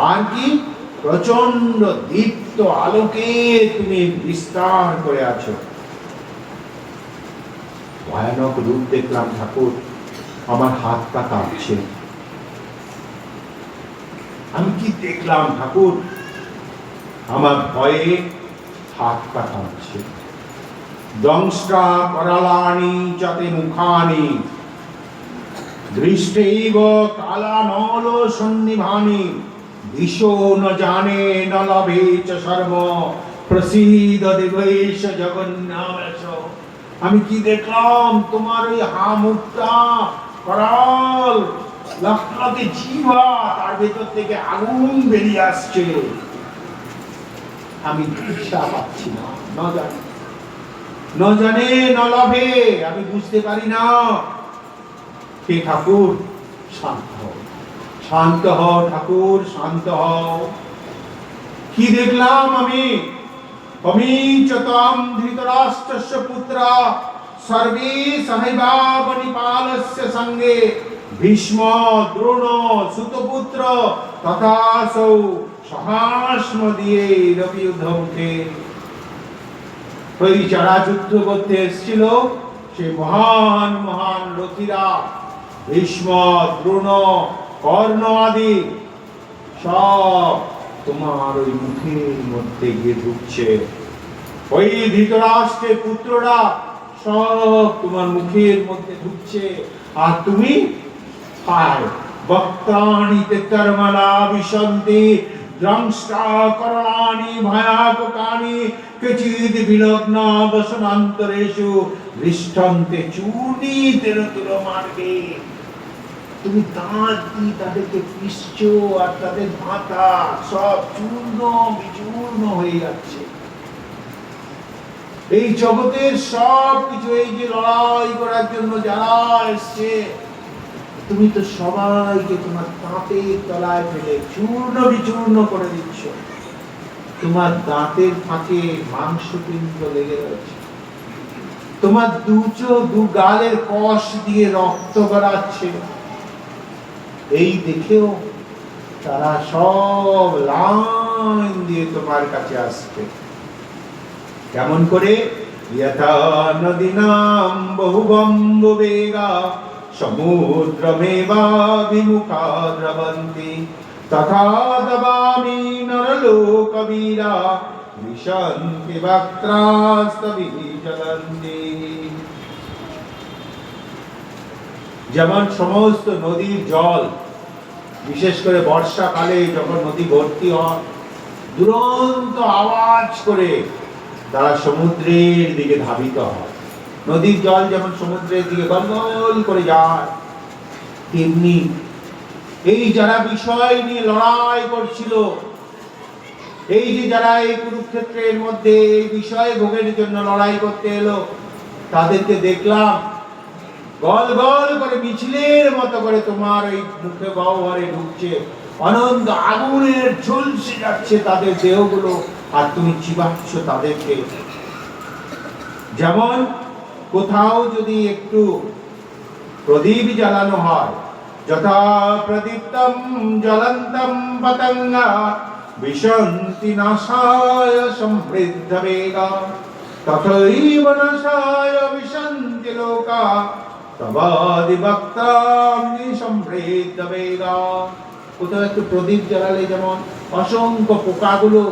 আর কি প্রচন্ড দীপ্ত আলোকে তুমি বিস্তার করে আছো। ভয়ানক রূপ দেখলাম ঠাকুর, আমার হাত পা কাঁপছে। আমি কি দেখলাম ঠাকুর, আমার ভয়ে হাত পা কাঁপছে। দংষ্টা করালানি চতে মুখানি দৃষ্টৈব কালা নল সন্নিভানি দিশো ন জানে ন লভে চ সর্ব প্রসীদ দেবেশ জগন্নাথ। আমি কি দেখলাম, তোমার ওই মুখটা করাল, লক্ষ্যকে জিহ্বা, তার ভেতর থেকে আগুন বেরিয়ে আসছে, আমি দিশা পাচ্ছি না, ন জানে ন লভে, আমি বুঝতে পারি না। হে ঠাকুর শান্ত হও, শান্ত হও ঠাকুর, শান্ত হও। কি দেখলাম আমি, অমিচতাম ধৃতরাষ্ট্রস্য পুত্রা সর্বে সহৈবাবনিপালস্য সঙ্গে ভীষ্ম দ্রোণ সুতপুত্র তথাসৌ সহাস্ম দিয়ে রবি যুদ্ধ মুখে। ওই যারা যুদ্ধ করতে এসেছিল সে মহান মহান রথীরা, ভীষ্ম দ্রোণ কর্ণ আদি সব তোমার ওই মুখের মধ্যে গিয়ে ঢুকছে। ওই ধৃতরাষ্ট্রের পুত্ররা সব তোমার মুখের মধ্যে ঢুকছে, আর তুমি হায় বক্তানি তে কর্মলা বিশন্তি দ্রংষ্টা করণানি ভয়াপকানি কেচিদ বিলগ্না বসনান্তরেষু দৃষ্টন্তে চূর্ণিতের তুলো মার্গে। তুমি দাঁত দিয়ে তাদেরকে পিষছো, আর তাদের মাথা সব চূর্ণ বিচূর্ণ হয়ে যাচ্ছে। এই জগতের সব কিছু, এই যে লড়াই করার জন্য যারা এসছে, তুমি তো সবাইকে তোমার দাঁতের তলায় ফেলে চূর্ণ বিচূর্ণ করে দিচ্ছ। তোমার দাঁতের ফাঁকে মাংসপিণ্ড লেগে রয়েছে, তোমার দু গালের কষ দিয়ে রক্ত গড়াচ্ছে। এই দেখেও তারা সব লাইন দিয়ে তোমার কাছে আসবে। কেমন করে? যথা নদীনাম বহুবম্ব বেগা সমুদ্রমেবাভিমুখা দ্রবন্তি তথা দবামি নরলোকবীরা বিশন্তি বক্ত্রাস্তবিহ জ্বলন্তি। যেমন সমস্ত নদীর জল, বিশেষ করে বর্ষাকালে যখন নদী ভর্তি হয়, দুরন্ত আওয়াজ করে তারা সমুদ্রের দিকে ধাবিত হয়। নদীর জল যেমন সমুদ্রের দিকে গলগল করে যায়, তেমনি এই যারা বিষয় নিয়ে লড়াই করছিল, এই যে যারা এই কুরুক্ষেত্রের মধ্যে এই বিষয় ভোগের জন্য লড়াই করতে এলো, তাদেরকে দেখলাম গল গল করে মিছিলের মতো করে তোমার এই মুখে গহ্বরে ঢুকছে, অনন্ত আগুনের ঝলসে যাচ্ছে তাদের দেহগুলো, আর তুমি চিবাচ্ছ তাদেরকে। যেমন কোথাও যদি একটু প্রদীপ জ্বালানো হয়, যথা প্রদীপ্তম জ্বলন্তম পতঙ্গা বিশন্তি নাশায় সমৃদ্ধ বেগা তথৈব নাশায় বিশন্তি লোকা তবাদি বক্তাম্নি সমৃদ্ধ বেগা। কোথাও একটু প্রদীপ জ্বালালে যেমন অসংখ্য পোকাগুলো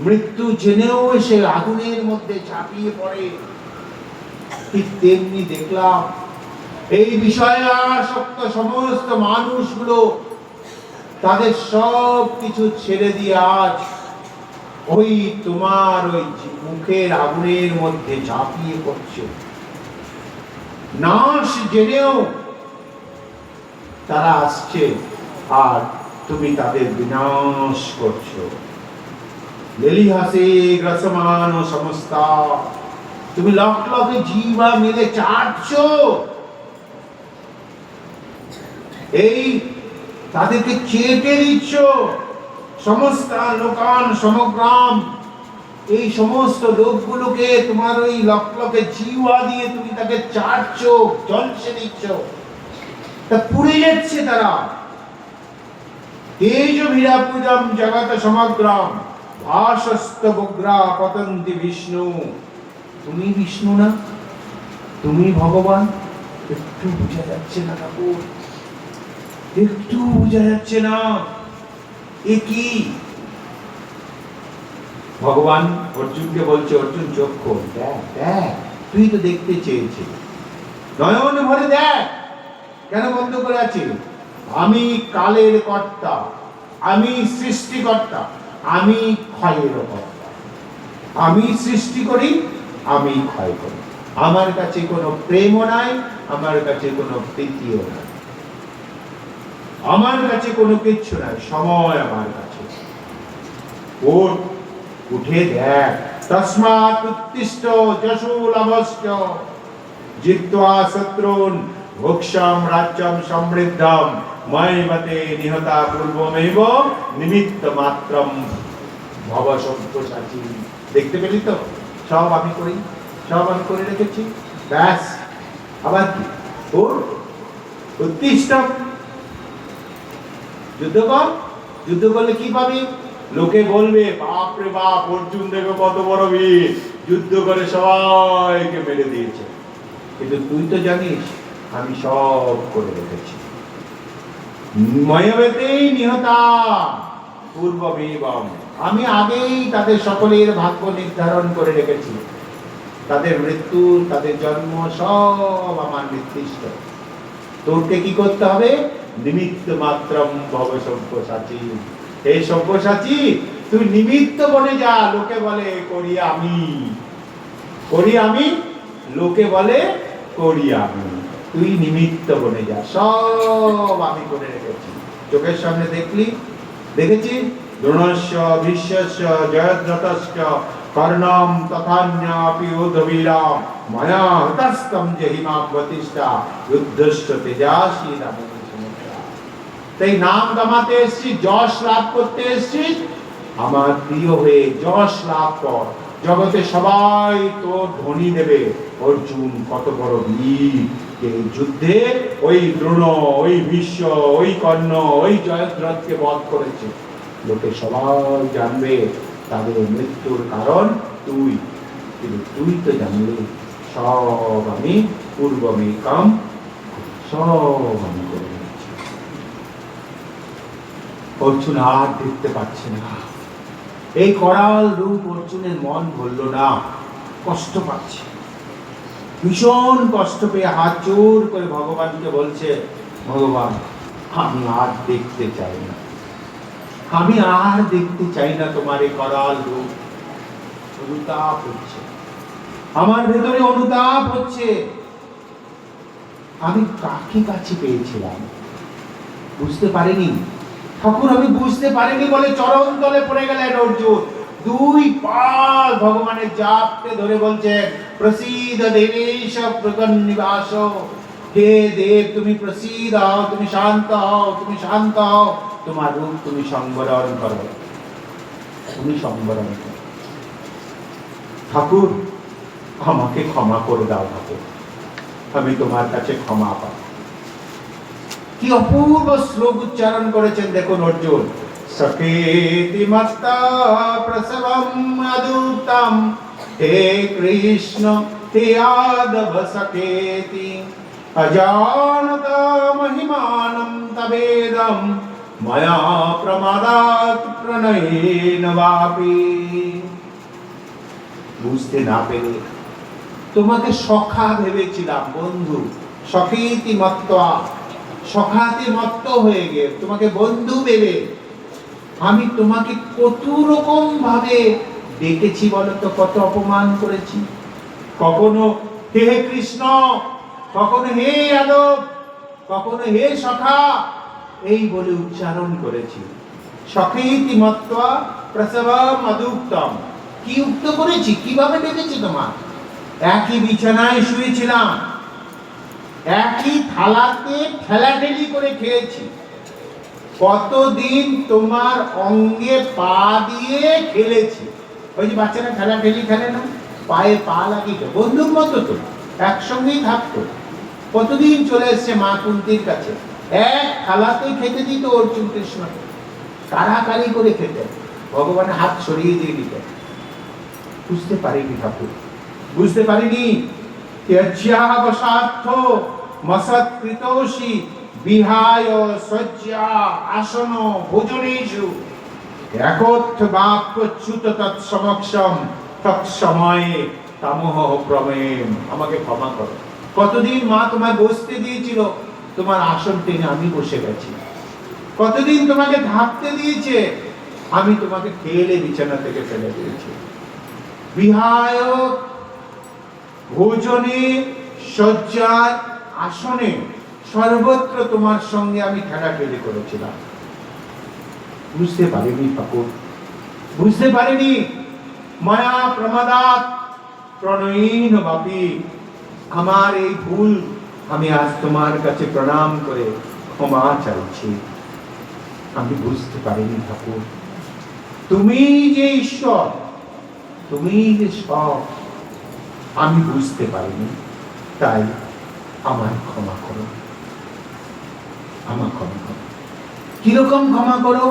মৃত্যু জেনেও এসে আগুনের মধ্যে ঝাঁপিয়ে পড়ে, ঠিক তেমনি দেখলাম এই বিষয়ে আসক্ত সমস্ত মানুষগুলো তাদের সব কিছু ছেড়ে দিয়ে আজ ওই তোমার ওই মুখের আগুনের মধ্যে ঝাঁপিয়ে পড়ছে। নাশ জেনেও তারা আসছে, আর তুমি তাদের বিনাশ করছো। লেলিহাসে গ্রসমান সমস্তা, তুমি লক্ষ লক্ষ জীবা মিলে চাটছো, এই তাদেরকে চেটে দিচ্ছ। সমস্ত লোকান সমগ্রাম, এই সমস্ত লোকগুলোকে তোমার ওই লক্ষ লক্ষ জীবা দিয়ে তুমি তাকে চাটছো, জলসে দিচ্ছ, তা পুড়ে যাচ্ছে তারা। তেজ ভিরাপুজম জগত সমগ্রাম ভাসস্ত বগ্রা পতন্তি বিষ্ণু। তুমি বিষ্ণু না, তুমি ভগবান? একটু বোঝা যাচ্ছে না ঠাকুর, একটু বোঝা যাচ্ছে না। এ কি? ভগবান অর্জুনকে বলছে, অর্জুন চোখ খোল, দেখ দেখ, তুই তো দেখতে চেয়েছিস, নয়ন ভরে দেখ, কেন বন্ধ করে আছিস? আমি কালের কর্তা, আমি সৃষ্টিকর্তা, আমি ক্ষয়ের কর্তা। আমি সৃষ্টি করি, আমি ক্ষয় করি। আমার কাছে কোনো প্রেমও নাই, আমার কাছে কোনো প্রীতিও নাই, আমার কাছে কোনো কিচ্ছু নাই, সময় আমার কাছে। ওর উঠে দেখ, তস্মাৎ উত্তিষ্ঠ যশোলভশ্চ জিত্বা শত্রুন ভোক্ষ্যম রাজ্যম সমৃদ্ধম ময়মতে নিহতা পূর্বমেব নিমিত্ত মাত্রম ভব সব্যসাচী। দেখতে পেলি তো, সব আমি করি, সব আমি করে রেখেছি, ব্যাস। আবার কি? ওর উত্তিষ্ঠম, যুদ্ধ কর। যুদ্ধ করলে কি পাবি? লোকে বলবে, বাপ রে বাপ, অর্জুন দেখো কত বড় বীর, যুদ্ধ করে সবাইকে মেরে দিয়েছে। কিন্তু তুই তো জানিস আমি সব করে রেখেছি। ময়বেতেই নিহতা, পূর্বমেবম, আমি আগেই তাদের সকলের ভাগ্য নির্ধারণ করে রেখেছি। তাদের মৃত্যু, তাদের জন্ম সব আমার নির্দিষ্ট। তোরকে কি করতে হবে? নিমিত্ত মাত্রম ভব সব্যসাচী। এই সব্যসাচী, তুই নিমিত্ত বনে যা। লোকে বলে করি আমি, করি আমি, লোকে বলে করি আমি। তুই নিমিত্ত বনে যা, সব আমি করে রেখেছি। চোখের সামনে দেখলি, দেখেছি। দ্রোণস্য ভীষ্মস্য জয়দ্রথস্য কর্ণম তথান্যাপি উদ্ধবীরাম ময়া হতস্তম জহিমাবতিষ্ঠা যুদ্ধস্য তেজাসী রামতি সমুদ্রা। তাই নাম কামাতে এসেছি, যশ লাভ করতে এসেছি। আমার প্রিয় হয়ে যশ লাভ কর। জগতে সবাই তোর ধ্বনি দেবে, অর্জুন কত বড় বীর, এই যুদ্ধে ওই দ্রোণ, ওই ভীষ্ম, ওই কর্ণ, ওই জয়দ্রথকে বধ করেছে। লোকে সবাই জানবে তাদের মৃত্যুর কারণ তুই। কিন্তু তুই তো জানলে সব আমি পূর্বমেকাম, সব আমি করে নিচ্ছি। অর্জুন আর দেখতে পাচ্ছে না। এই করাল রূপ অর্জুনের মন ভরল না, কষ্ট পাচ্ছে। ভীষণ কষ্ট পেয়ে হাত জোর করে ভগবানকে বলছে, ভগবান আমি আর দেখতে চাই না, আমি আর দেখতে চাই না তোমার এই করাল রূপ। অনুতাপ হচ্ছে, আমার ভেতরে অনুতাপ হচ্ছে। আমি কাকে কাছে পেয়েছিলাম বুঝতে পারিনি ঠাকুর, আমি বুঝতে পারিনি বলে চরণ তলে পড়ে গেলেন অর্জুন। দুই পাল ভগবানের জাপতে ধরে বলছে, প্রসীদ দেবেশ প্রগন্নিবাস। হে দেব, তুমি প্রসীদ হও, তুমি শান্ত হও, তুমি শান্ত হও। তোমার রূপ তুমি সংবরণ করো, তুমি সংবরণ করো। ঠাকুর আমাকে ক্ষমা করে দাও ঠাকুর, আমি তোমার কাছে ক্ষমা পাই। কি অপূর্ব শ্লোক উচ্চারণ করেছেন দেখুন অর্জুন। সকেতি মত্তা প্রসবম অদূতম, হে কৃষ্ণ হে यादव সকেতি অজানত মহিমানম তবেদম ময়া প্রমাদাত প্রণয়েন বাপি। বুঝতে না পেরে তোমাকে সখা ভেবেছিলাম, বন্ধু। সখেতি মত্তা, সখাতে মত্ত হয়ে গিয়ে তোমাকে বন্ধু ভেবে আমি তোমাকে কত রকম ভাবে ডেকেছি বলতো, কত অপমান করেছি। কখনো হে কৃষ্ণ, কখনো হে যাদব, কখনো হে সখা, এই বলে উচ্চারণ করেছি। সখেতি মত্তা প্রসবম অদূতম, কি উক্ত করেছি, কিভাবে ডেকেছি তোমার? একই বিছানায় শুয়েছিলাম, একই থালাতে ঠেলাঠেলি করে খেয়েছি। কতদিন তোমার অঙ্গে পা দিয়ে খেলেছি। ওই যে বাচ্চারা ঠেলাঠেলি খেলে না, পায়ে পা লাগিয়ে, বন্ধুর মতো তো একসঙ্গেই থাকতো। কতদিন চলে এসছে মা কুন্তির কাছে, এক থালাতে খেতে দিত অর্জুন কৃষ্ণকে, কারাকারি করে খেতে, ভগবানের হাত সরিয়ে দিয়ে দিত। বুঝতে পারিনি ঠাকুর, বুঝতে পারিনি। ত্যজ্যাবসার্থ মসৎকৃতোষি বিহায় শয্যা আসন ভোজনেষু একত্র বাক্যচ্যুত তৎসমক্ষম তৎসময়ে তামহ প্রমেম। আমাকে ক্ষমা করো। কতদিন মা তোমায় বসতে দিয়েছিল, তোমার আসন টেনে আমি বসে গেছি। কতদিন তোমাকে থাকতে দিয়েছে, আমি তোমাকে ঠেলে বিছানা থেকে ফেলে দিয়েছি। বিহায় ভোজনে শয্যায় আসনে সর্বত্র তোমার সঙ্গে আমি ঠেলাঠেলি করেছিলাম। বুঝতে পারিনি ঠাকুর, বুঝতে পারিনি। মায়া প্রমাদাত প্রণয়ীন বাপি, আমার এই ভুল আমি আজ তোমার কাছে প্রণাম করে ক্ষমা চাইছি। আমি বুঝতে পারিনি ঠাকুর, তুমি যে ঈশ্বর, তুমি যে সব, আমি বুঝতে পারিনি। তাই আমায় ক্ষমা করো, আমার ক্ষমা করো। কিরকম ক্ষমা করো,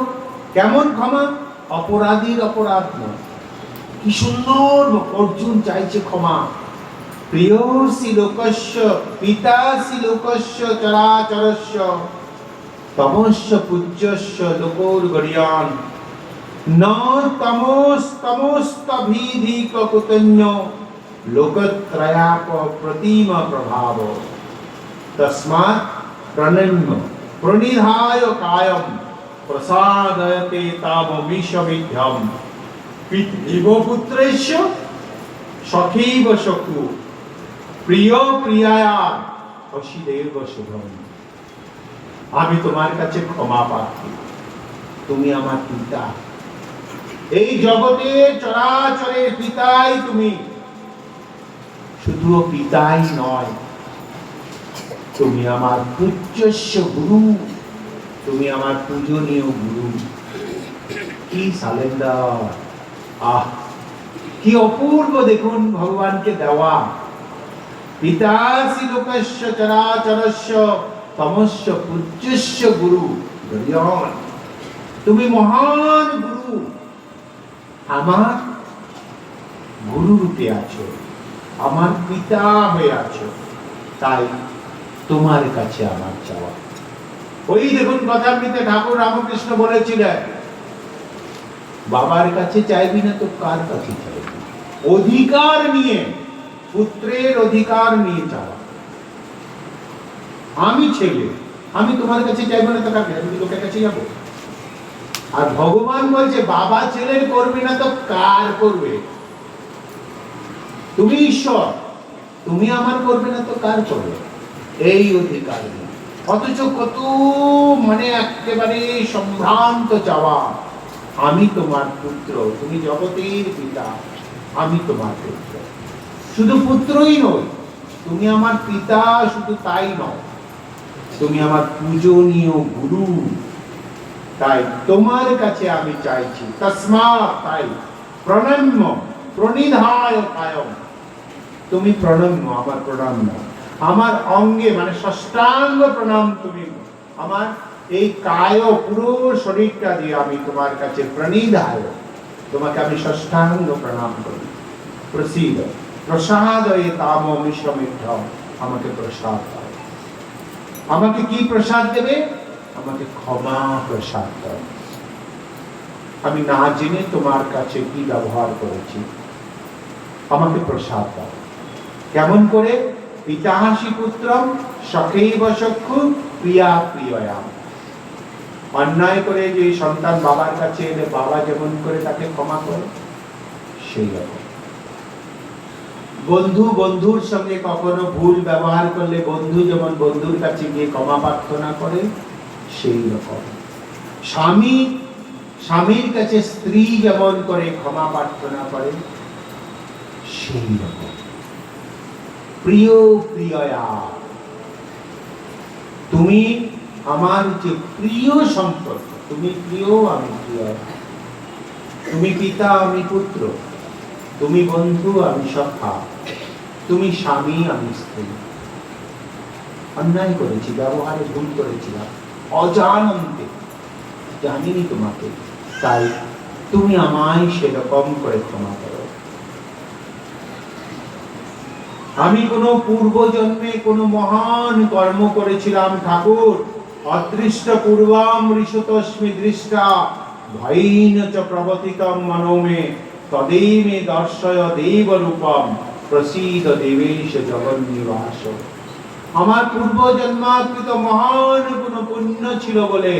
কেমন ক্ষমা? অপরাধীর অপরাধ নয়। কি সুন্দর অর্জুন চাইছে ক্ষমা। প্রিয়সি লোকস্য পিতাসি লোকস্য চরাচরস্য তমস্য পূজ্যস্য লোকোর গরিয়ান ন তমস্তমস্তভীধিক কুতন্য লোকত্রয়াপ প্রতিম প্রভাব তস্মাৎ প্রণম্য প্রনিধায় কায়ম প্রসাদয়তে তামমীশমিধ্যম পিতৃব পুত্রেশ্য সখীব সখু প্রিয় প্রিয়ায়া অসিদেব শুভম। আমি তোমার কাছে ক্ষমা প্রার্থী, তুমি আমার পিতা, এই জগতের চরাচরের পিতাই তুমি। শুধু পিতাই নয়, তুমি আমার পূজ্যস্য গুরু, তুমি আমার পূজনীয় গুরু। কি সালেন্ডার! আহ, কি অপূর্ব দেখুন ভগবানকে দেওয়া। পিতাসি লোকস্য চরাচরস্য তমস্য পূজ্যস্য গুরু। তুমি মহান গুরু, আমার গুরু রূপে আছো, আমার পিতা হয়ে আছো, তাই তোমার কাছে আমার চাওয়া। ওই দেখুন কথামৃতে ঠাকুর রামকৃষ্ণ বলেছিলেন, বাবার কাছে চাইবি না তো কার কাছে চাইবি? অধিকার নিয়ে, পুত্রের অধিকার নিয়ে চাওয়া। আমি ছেলে, আমি তোমার কাছে চাইবো না তো কাকে? আমি লোকের কাছে যাবো? আর ভগবান বলছে বাবা ছেলের করবে না তো কার করবে? তুমি ঈশ্বর, তুমি আমার করবে না তো কার করবে? এই অধিকার নেই। অথচ কত মানে একেবারে সম্ভ্রান্ত চাওয়া, আমি তোমার পুত্র, তুমি জগতের পিতা, আমি তোমার পুত্র। শুধু পুত্রই নয়, তুমি আমার পিতা, শুধু তাই নয়, তুমি আমার পূজনীয় গুরু। তাই তোমার কাছে আমি চাইছি, তস্মাৎ, তাই প্রণম্য প্রনিধায় কায়ম, তুমি প্রণম্য, আমার প্রণাম নাও। আমার অঙ্গে মানে ষষ্ঠাঙ্গ প্রণাম তুমি, আমার এই কায় পুরো শরীরটা দিয়ে আমি তোমার কাছে প্রণিধায়, তোমাকে আমি ষষ্ঠাঙ্গ প্রণাম করি। প্রসীদ প্রসাদয়ে তামমীশমিধ্যম, আমাকে প্রসাদ দাও। আমাকে কি প্রসাদ দেবে? আমাকে ক্ষমা প্রসাদ দাও। আমি না জেনে তোমার কাছে কি ব্যবহার করেছি, আমাকে প্রসাদ দাও। কেমন করে? পিতাহাসি পুত্রম সখৈব সখ্যু প্রিয়া প্রিয়য়া। অন্যায় করে যে সন্তান বাবার কাছে এলে বাবা যেমন করে তাকে ক্ষমা করে, সেই রকম বন্ধু বন্ধুর সঙ্গে কখনো ভুল ব্যবহার করলে বন্ধু যেমন বন্ধুর কাছে গিয়ে ক্ষমা প্রার্থনা করে, সেই রকম স্বামী স্বামীর কাছে স্ত্রী যেমন করে ক্ষমা প্রার্থনা করে, সেই রকম প্রিয় প্রিয়য়া, তুমি আমার যে প্রিয় সম্পর্ক, তুমি প্রিয় আমি প্রিয়, তুমি পিতা আমি পুত্র, তুমি বন্ধু আমি সখা, তুমি স্বামী আমি স্ত্রী। অন্যায় করেছি, ব্যবহারে ভুল করেছিলাম, অজানন্তে, জানিনি তোমাকে, তাই তুমি আমায় সেরকম করে ক্ষমা করো। আমি কোনো পূর্ব জন্মে কোনো মহান কর্ম করেছিলাম ঠাকুর, অদৃষ্ট পূর্বাম ঋষতস্মি দৃষ্টা ভয়ীন চ প্রবতিতম মনোমে তদেমে দর্শয় দেব রূপম প্রসীদ দেবেশ জগন্নিবাস। আমার পূর্ব জন্মাকৃত মহান কোনো পুণ্য ছিল বলে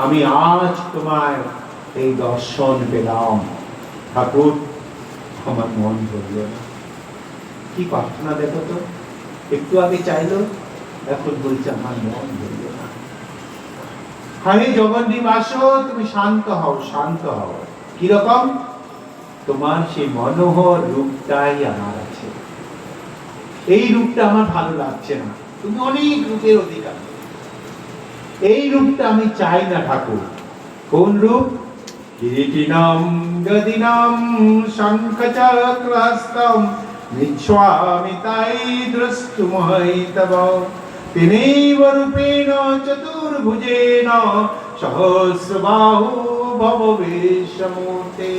আমি আজ তোমার এই দর্শন পেলাম। ঠাকুর, আমার মন ধরল না। কি প্রার্থনা দেখো তো, একটু আগে চাইলো, এখন বলছে আমার মন ধরল না। হরে জগন্নিবাস, তুমি শান্ত হও, শান্ত হও। কিরকম? তোমার সেই মনোহর রূপটাই আমার আছে, এই রূপটা আমার ভালো লাগছে না, তুমি অনেক রূপের অধিকার, এই রূপটা আমি চাই না ঠাকুর। কোন রূপ? কিরীটিনম গদিনম শঙ্খচক্রহস্তম মিচ্ছামি তাই দ্রষ্টুমহি তব তিনৈব রূপেণ চতুর্ভুজেন সহস্রবাহু ভব বিশ্বমূর্তে।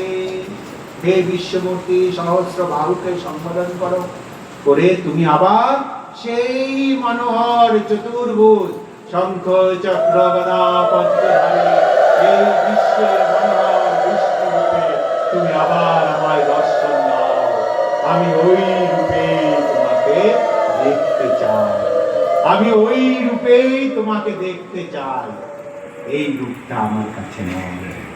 হে বিশ্বমূর্তি, সহস্র বাহুকে সম্বোধন করো, করে তুমি আবার সেই মনোহর চতুর্ভুজ শঙ্খ চক্র গদা পদ্মধারী এই বিশ্বের মনোহর বিষ্ণু তুমি আবার আমায় দর্শন দাও, আমি ওই রূপেই তোমাকে দেখতে চাই, আমি ওই রূপেই তোমাকে দেখতে চাই। এই রূপটা আমার কাছে নয়।